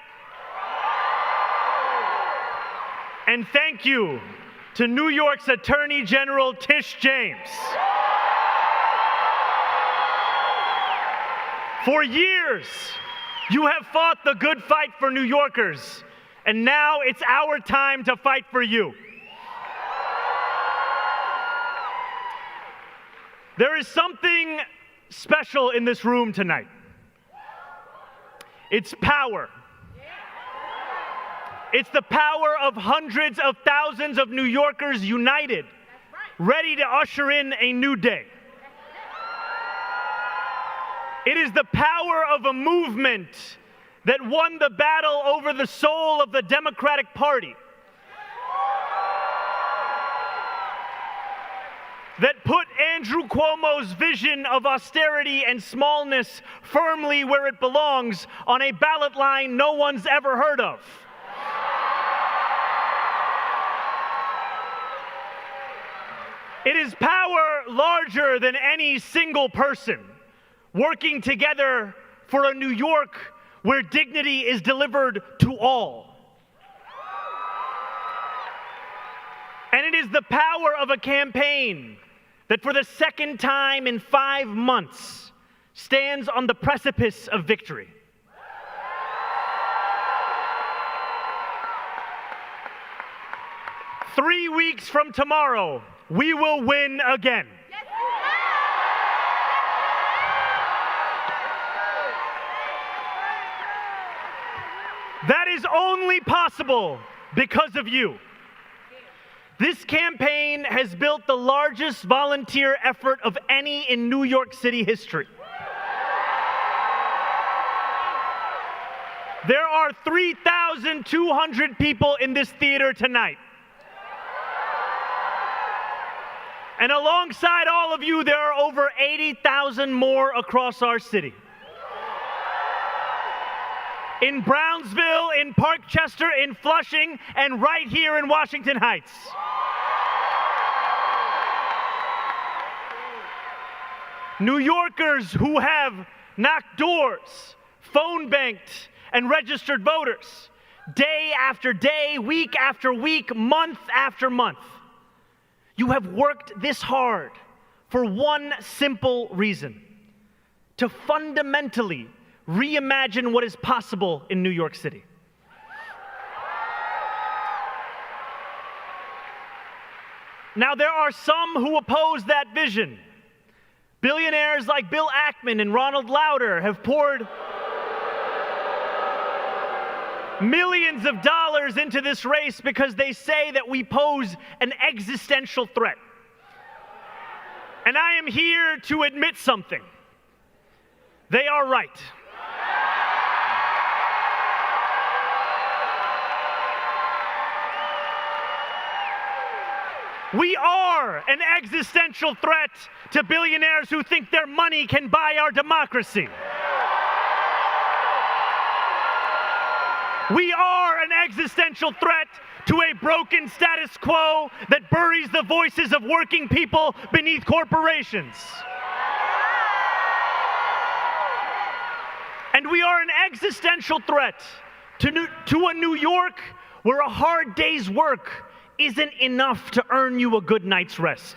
And thank you to New York's Attorney General Tish James. For years, you have fought the good fight for New Yorkers, and now it's our time to fight for you. There is something special in this room tonight. It's power. It's the power of hundreds of thousands of New Yorkers united, ready to usher in a new day. It is the power of a movement that won the battle over the soul of the Democratic Party, that put Andrew Cuomo's vision of austerity and smallness firmly where it belongs on a ballot line no one's ever heard of. It is power larger than any single person, working together for a New York where dignity is delivered to all. And it is the power of a campaign that for the second time in 5 months stands on the precipice of victory. Three weeks from tomorrow, we will win again. That is only possible because of you. This campaign has built the largest volunteer effort of any in New York City history. There are 3,200 people in this theater tonight. And alongside all of you, there are over 80,000 more across our city. In Brownsville, in Parkchester, in Flushing, and right here in Washington Heights. New Yorkers who have knocked doors, phone banked, and registered voters, day after day, week after week, month after month. You have worked this hard for one simple reason: to fundamentally reimagine what is possible in New York City. Now, there are some who oppose that vision. Billionaires like Bill Ackman and Ronald Lauder have poured millions of dollars into this race because they say that we pose an existential threat. And I am here to admit something. They are right. We are an existential threat to billionaires who think their money can buy our democracy. We are an existential threat to a broken status quo that buries the voices of working people beneath corporations. And we are an existential threat to a New York where a hard day's work isn't enough to earn you a good night's rest.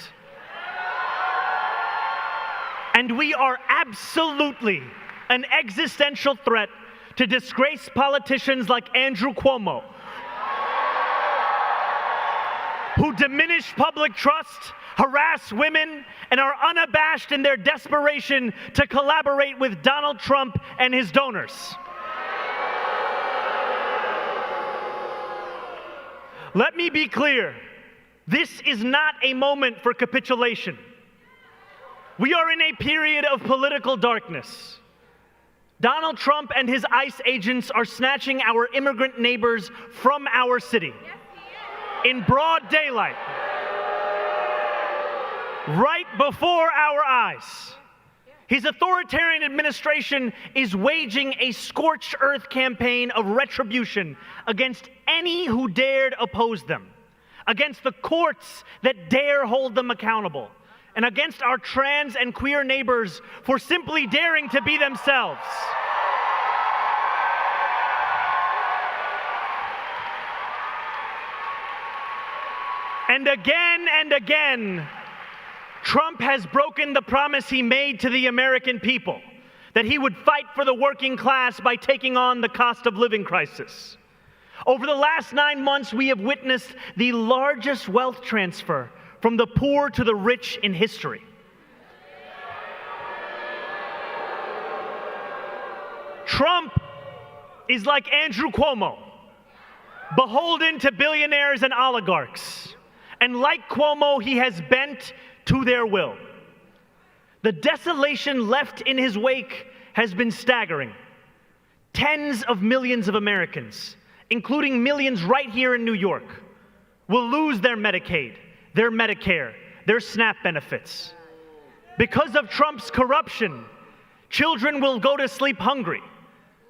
And we are absolutely an existential threat to disgraced politicians like Andrew Cuomo, who diminish public trust harass women, and are unabashed in their desperation to collaborate with Donald Trump and his donors. Let me be clear. This is not a moment for capitulation. We are in a period of political darkness. Donald Trump and his ICE agents are snatching our immigrant neighbors from our city in broad daylight, right before our eyes. His authoritarian administration is waging a scorched earth campaign of retribution against any who dared oppose them, against the courts that dare hold them accountable, and against our trans and queer neighbors for simply daring to be themselves. And again, Trump has broken the promise he made to the American people that he would fight for the working class by taking on the cost of living crisis. Over the last 9 months, we have witnessed the largest wealth transfer from the poor to the rich in history. Trump is like Andrew Cuomo, beholden to billionaires and oligarchs. And like Cuomo, he has bent to their will. The desolation left in his wake has been staggering. Tens of millions of Americans, including millions right here in New York, will lose their Medicaid, their Medicare, their SNAP benefits. Because of Trump's corruption, children will go to sleep hungry.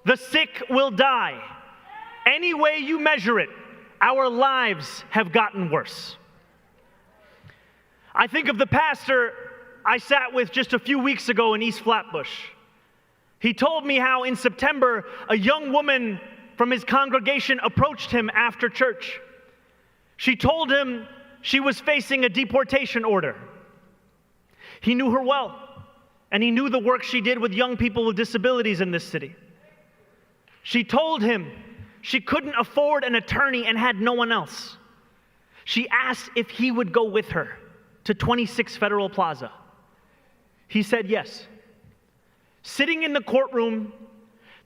The sick will die. Any way you measure it, our lives have gotten worse. I think of the pastor I sat with just a few weeks ago in East Flatbush. He told me how in September, a young woman from his congregation approached him after church. She told him she was facing a deportation order. He knew her well, and he knew the work she did with young people with disabilities in this city. She told him she couldn't afford an attorney and had no one else. She asked if he would go with her to 26 Federal Plaza. He said yes. Sitting in the courtroom,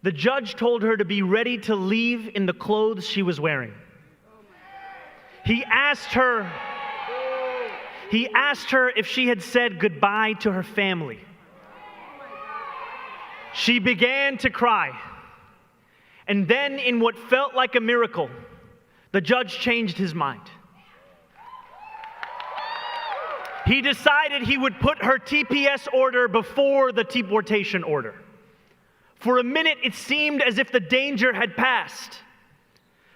the judge told her to be ready to leave in the clothes she was wearing. He asked her if she had said goodbye to her family. She began to cry. And then, in what felt like a miracle, the judge changed his mind. He decided he would put her TPS order before the deportation order. For a minute, it seemed as if the danger had passed.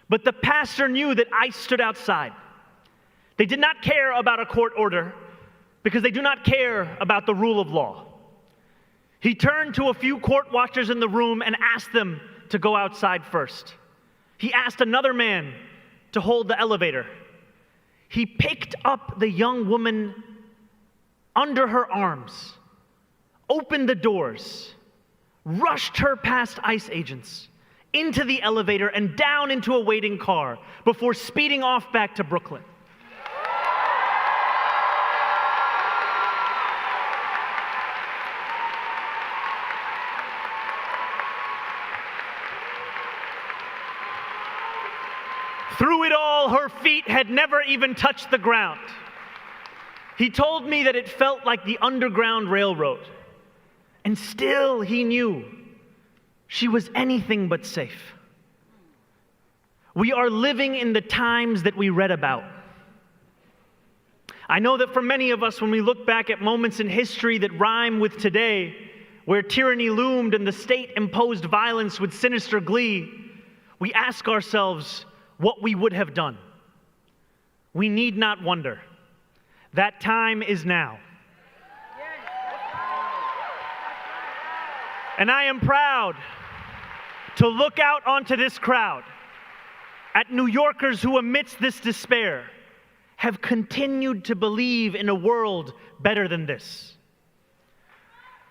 But the pastor knew that ICE stood outside. They did not care about a court order because they do not care about the rule of law. He turned to a few court watchers in the room and asked them to go outside first. He asked another man to hold the elevator. He picked up the young woman under her arms, opened the doors, rushed her past ICE agents, into the elevator and down into a waiting car before speeding off back to Brooklyn. Through it all, her feet had never even touched the ground. He told me that it felt like the Underground Railroad. And still he knew she was anything but safe. We are living in the times that we read about. I know that for many of us, when we look back at moments in history that rhyme with today, where tyranny loomed and the state imposed violence with sinister glee, we ask ourselves what we would have done. We need not wonder. That time is now. And I am proud to look out onto this crowd at New Yorkers who, amidst this despair, have continued to believe in a world better than this.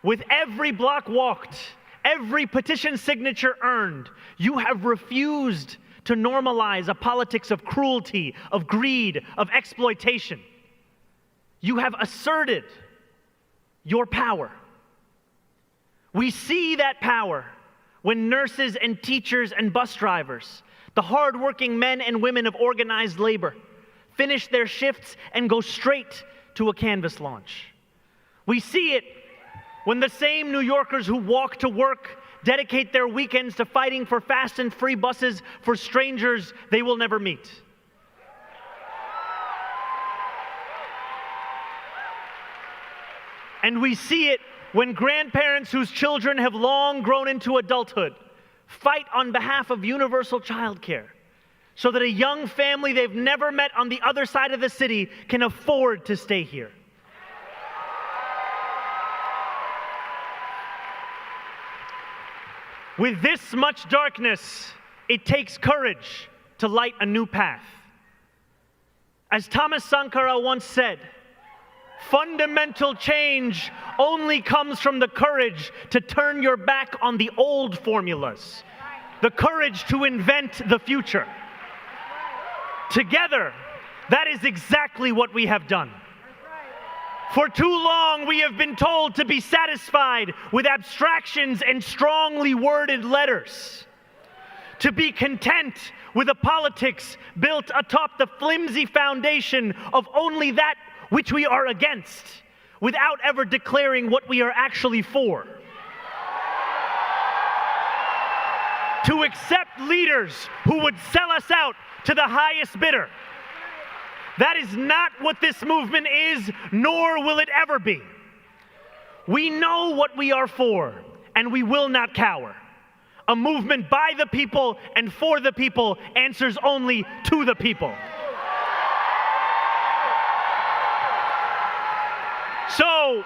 With every block walked, every petition signature earned, you have refused to normalize a politics of cruelty, of greed, of exploitation. You have asserted your power. We see that power when nurses and teachers and bus drivers, the hardworking men and women of organized labor, finish their shifts and go straight to a canvas launch. We see it when the same New Yorkers who walk to work dedicate their weekends to fighting for fast and free buses for strangers they will never meet. And we see it when grandparents whose children have long grown into adulthood fight on behalf of universal childcare so that a young family they've never met on the other side of the city can afford to stay here. With this much darkness, it takes courage to light a new path. As Thomas Sankara once said, fundamental change only comes from the courage to turn your back on the old formulas, the courage to invent the future. Together, that is exactly what we have done. For too long, we have been told to be satisfied with abstractions and strongly worded letters, to be content with a politics built atop the flimsy foundation of only that which we are against, without ever declaring what we are actually for. To accept leaders who would sell us out to the highest bidder. That is not what this movement is, nor will it ever be. We know what we are for, and we will not cower. A movement by the people and for the people answers only to the people. So,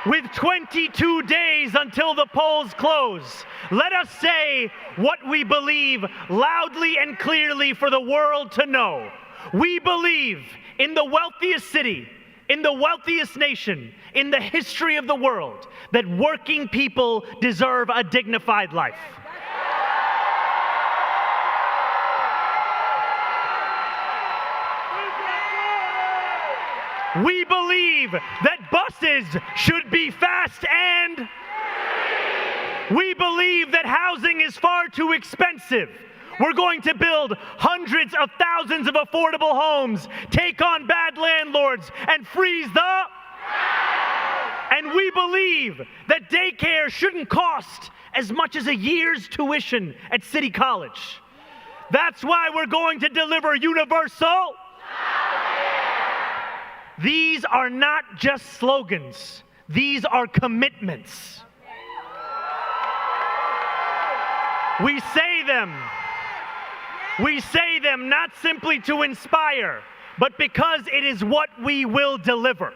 with 22 days until the polls close, let us say what we believe loudly and clearly for the world to know. We believe in the wealthiest city, in the wealthiest nation, in the history of the world, that working people deserve a dignified life. We believe that buses should be fast and we believe that housing is far too expensive. We're going to build hundreds of thousands of affordable homes, take on bad landlords, and freeze the... And we believe that daycare shouldn't cost as much as a year's tuition at City College. That's why we're going to deliver universal... These are not just slogans. These are commitments. We say them not simply to inspire, but because it is what we will deliver.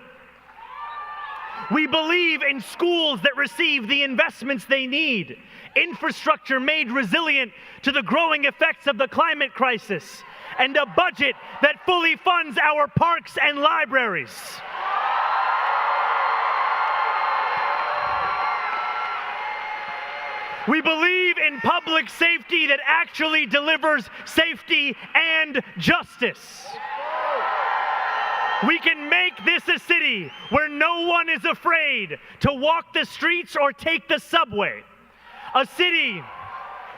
We believe in schools that receive the investments they need, infrastructure made resilient to the growing effects of the climate crisis, and a budget that fully funds our parks and libraries. We believe in public safety that actually delivers safety and justice. We can make this a city where no one is afraid to walk the streets or take the subway. A city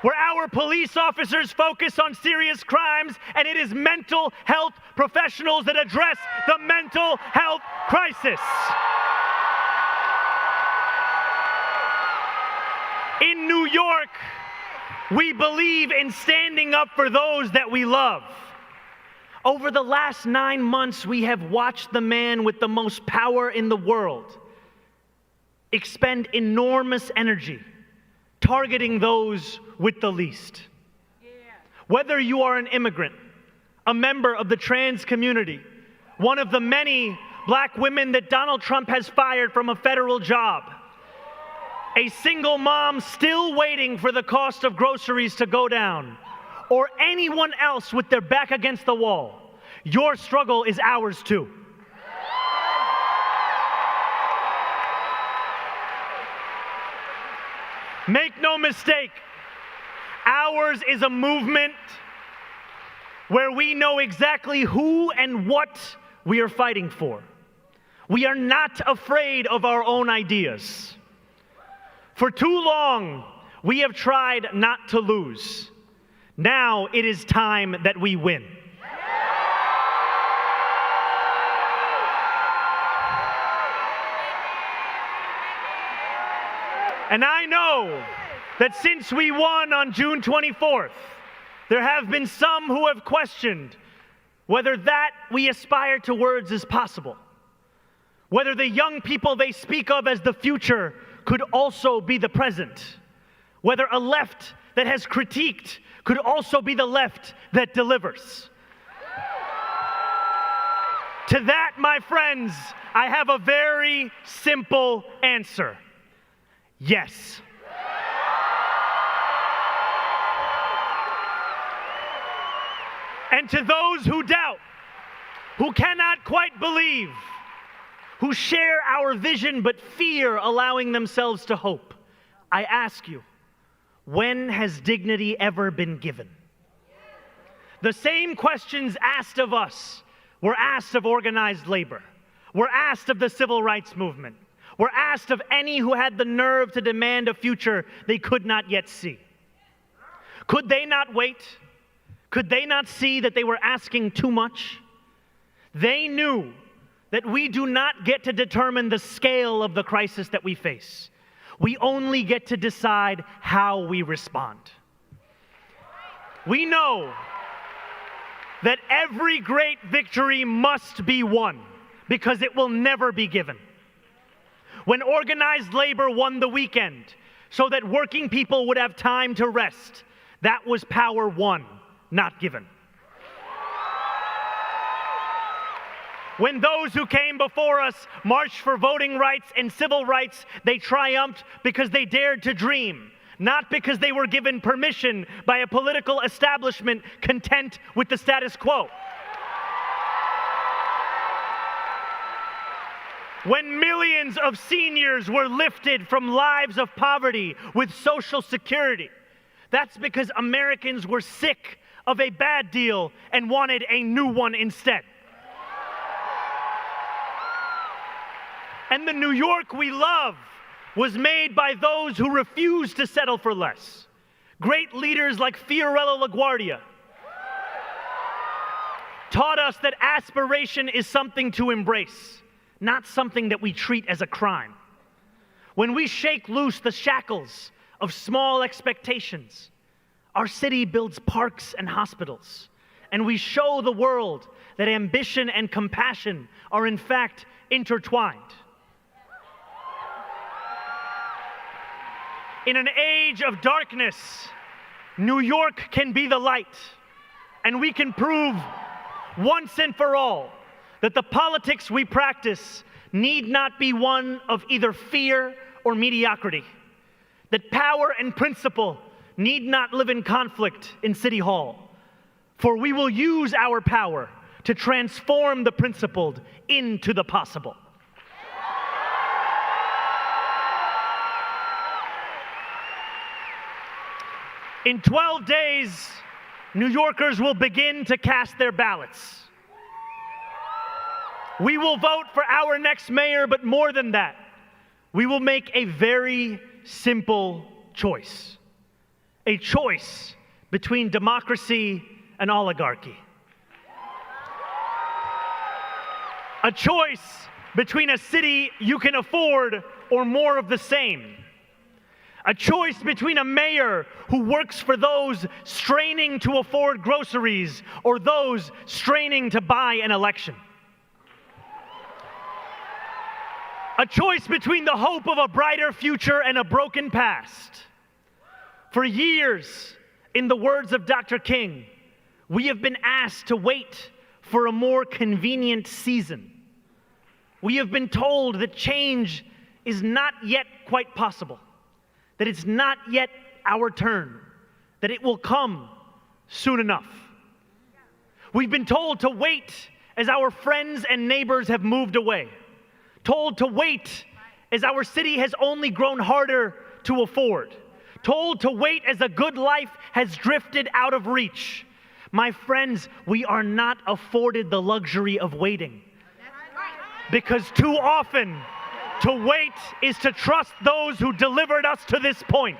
where our police officers focus on serious crimes and it is mental health professionals that address the mental health crisis. In New York, we believe in standing up for those that we love. Over the last 9 months, we have watched the man with the most power in the world expend enormous energy targeting those with the least. Whether you are an immigrant, a member of the trans community, one of the many black women that Donald Trump has fired from a federal job, a single mom still waiting for the cost of groceries to go down, or anyone else with their back against the wall, your struggle is ours too. Make no mistake, ours is a movement where we know exactly who and what we are fighting for. We are not afraid of our own ideas. For too long, we have tried not to lose. Now it is time that we win. And I know that since we won on June 24th, there have been some who have questioned whether that we aspire towards is possible. Whether the young people they speak of as the future could also be the present. Whether a left that has critiqued could also be the left that delivers. To that, my friends, I have a very simple answer. Yes. And to those who doubt, who cannot quite believe, who share our vision but fear allowing themselves to hope, I ask you, when has dignity ever been given? The same questions asked of us were asked of organized labor, were asked of the civil rights movement, were asked of any who had the nerve to demand a future they could not yet see. Could they not wait? Could they not see that they were asking too much? They knew that we do not get to determine the scale of the crisis that we face. We only get to decide how we respond. We know that every great victory must be won because it will never be given. When organized labor won the weekend so that working people would have time to rest, that was power won, not given. When those who came before us marched for voting rights and civil rights, they triumphed because they dared to dream, not because they were given permission by a political establishment content with the status quo. When millions of seniors were lifted from lives of poverty with Social Security, that's because Americans were sick of a bad deal and wanted a new one instead. And the New York we love was made by those who refused to settle for less. Great leaders like Fiorello LaGuardia taught us that aspiration is something to embrace, not something that we treat as a crime. When we shake loose the shackles of small expectations, our city builds parks and hospitals, and we show the world that ambition and compassion are in fact intertwined. In an age of darkness, New York can be the light, and we can prove once and for all that the politics we practice need not be one of either fear or mediocrity, that power and principle need not live in conflict in City Hall, for we will use our power to transform the principled into the possible. In 12 days, New Yorkers will begin to cast their ballots. We will vote for our next mayor, but more than that, we will make a very simple choice. A choice between democracy and oligarchy. A choice between a city you can afford or more of the same. A choice between a mayor who works for those straining to afford groceries or those straining to buy an election. A choice between the hope of a brighter future and a broken past. For years, in the words of Dr. King, we have been asked to wait for a more convenient season. We have been told that change is not yet quite possible, that it's not yet our turn, that it will come soon enough. We've been told to wait as our friends and neighbors have moved away, told to wait as our city has only grown harder to afford, told to wait as a good life has drifted out of reach. My friends, we are not afforded the luxury of waiting. Because too often, to wait is to trust those who delivered us to this point.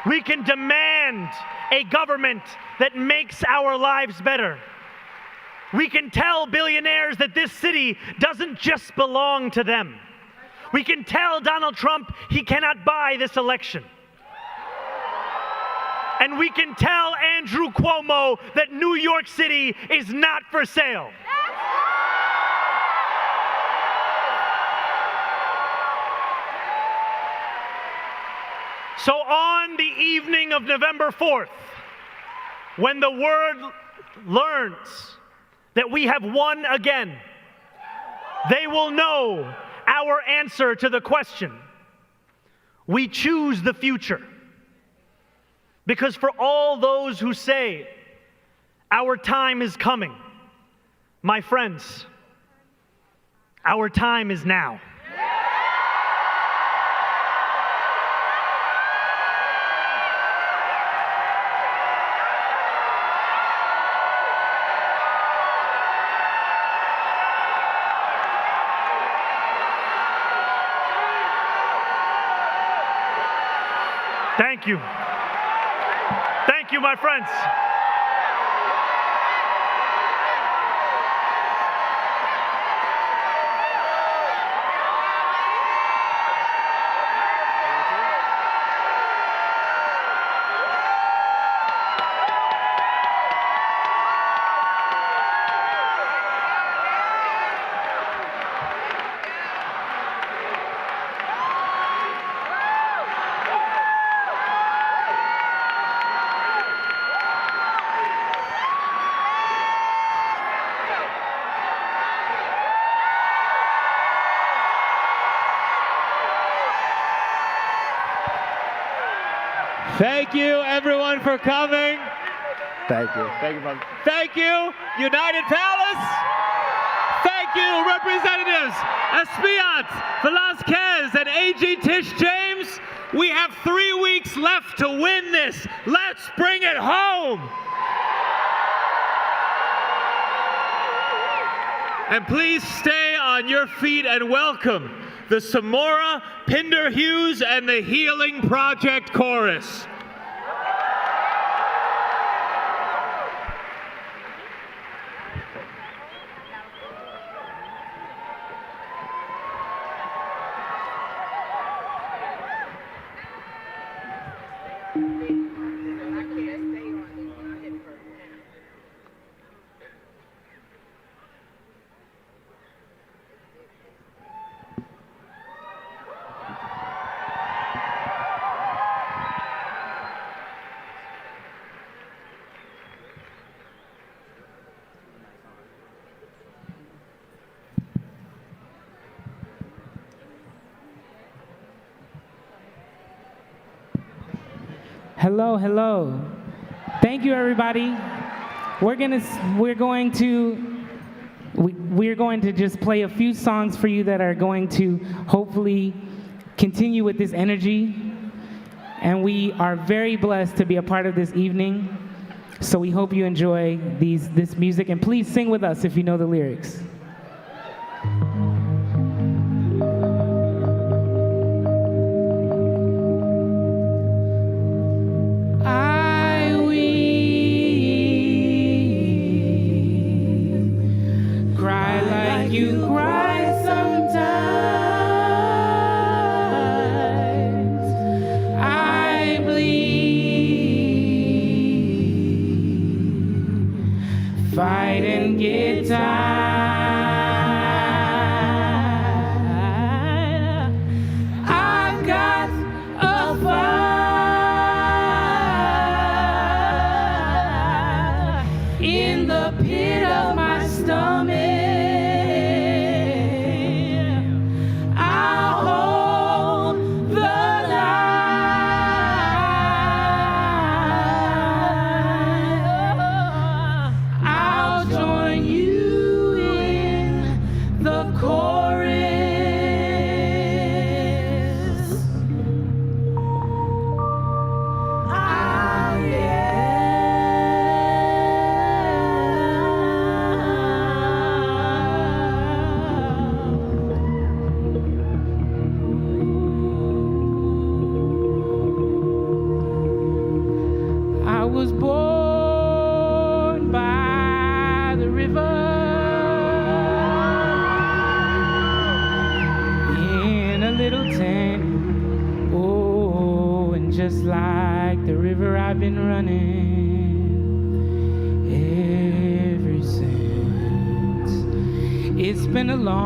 We can demand a government that makes our lives better. We can tell billionaires that this city doesn't just belong to them. We can tell Donald Trump he cannot buy this election. And we can tell Andrew Cuomo that New York City is not for sale. So on the evening of November 4th, when the world learns that we have won again, they will know our answer to the question. We choose the future. Because for all those who say, our time is coming, my friends, our time is now. Thank you. Thank you, my friends. Thank you, everyone, for coming. Thank you. Thank you, man. Thank you, United Palace. Thank you, Representatives Espiat, Velasquez, and A.G. Tish James. We have 3 weeks left to win this. Let's bring it home. And please stay on your feet and welcome the Samora, Pinder Hughes, and the Healing Project Chorus. Hello, hello. Thank you, everybody. We're going to just play a few songs for you that are going to hopefully continue with this energy. And we are very blessed to be a part of this evening. So we hope you enjoy this music, and please sing with us if you know the lyrics. You cry sometimes. I bleed. Fight and get tired. I've got a fire in the pit of my stomach. was born by the river in a little tent. Oh, and just like the river, I've been running ever since. It's been a long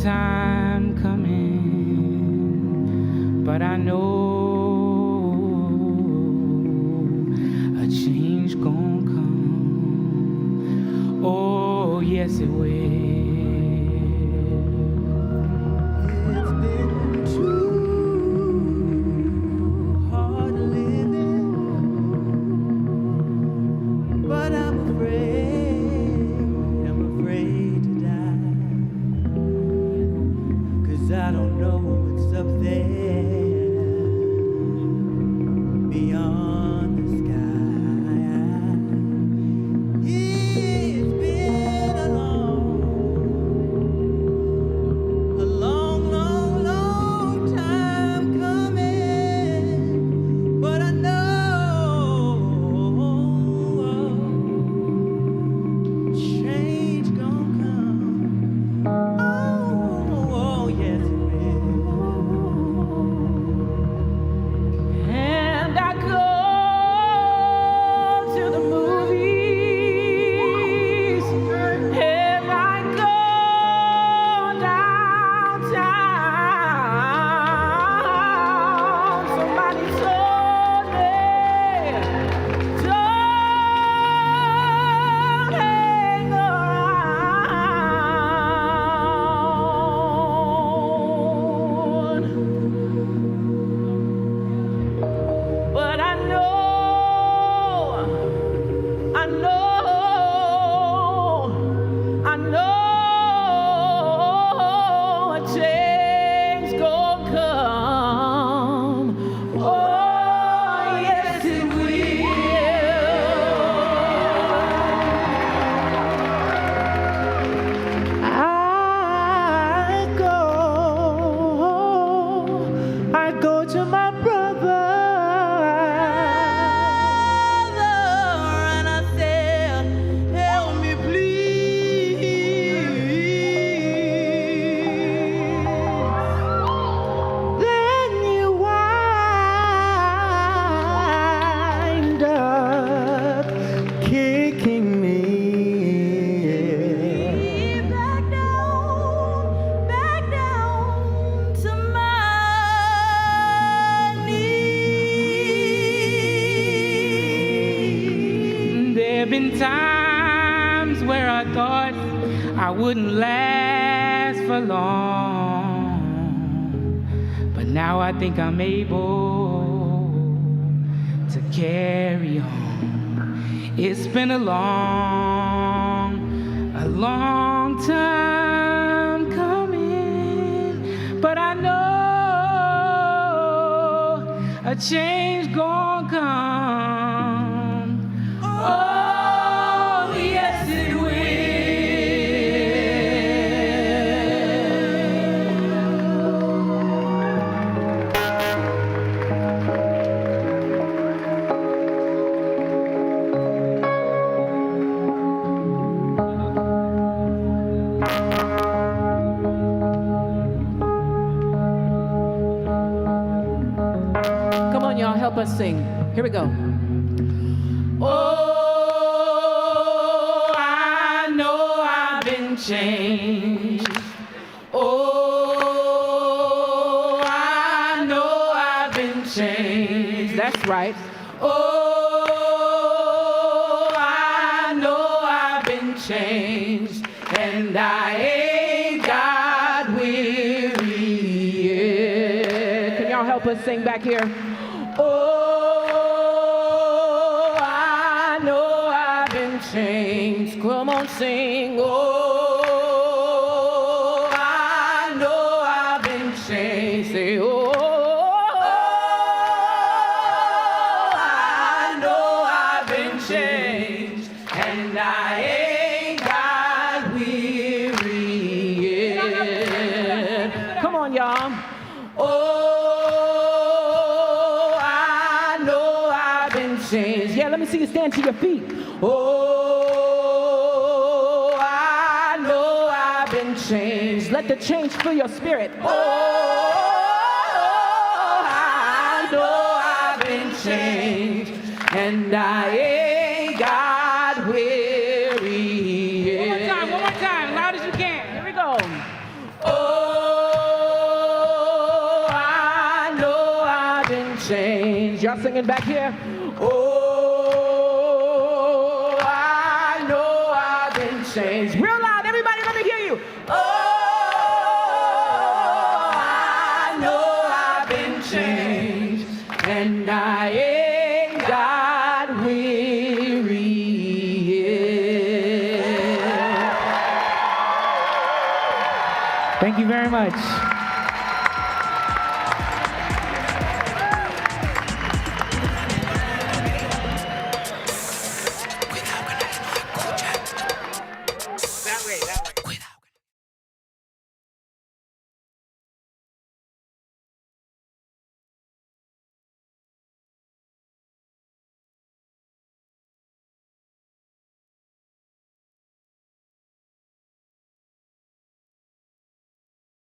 time coming, but I know a change gon' come. Oh, yes it will. It's been too hard living, but I'm afraid to die, 'cause I don't know what's up there beyond the sky. It's been a long time coming, but I know change gon' come. Oh, yes it will. And I go to the movies, and I go downtown. Somebody told me, don't hang around. But I know a change gon' come. Oh, yes it will. I go to my brother, and I say, help me please. Then you wind up kicking me back down to my knees. There've been times where I thought I wouldn't last for long, but now I think I'm able to carry on. It's been a long time coming, but I know a change gon' come. Oh, yes it will. Come on, y'all, help us sing. Here we go. Oh, I know I've been changed. Oh, I know I've been changed. That's right. Oh, I know I've been changed, and I ain't got weary yet. Can y'all help us sing back here? Oh, I know I've been changed. Come on, sing. Oh, I know I've been changed. Say, oh, I know I've been changed, and I ain't got weary yet. Come on, y'all. Oh, changed. Yeah, let me see you stand to your feet. Oh, I know I've been changed. Let the change fill your spirit. Oh, I know I've been changed. And I ain't got weary. One more time, loud as you can. Here we go. Oh, I know I've been changed. Y'all singing back here? Oh, I know I've been changed. Real loud, everybody, let me hear you. Oh, I know I've been changed. And I ain't got weary yet. Thank you very much.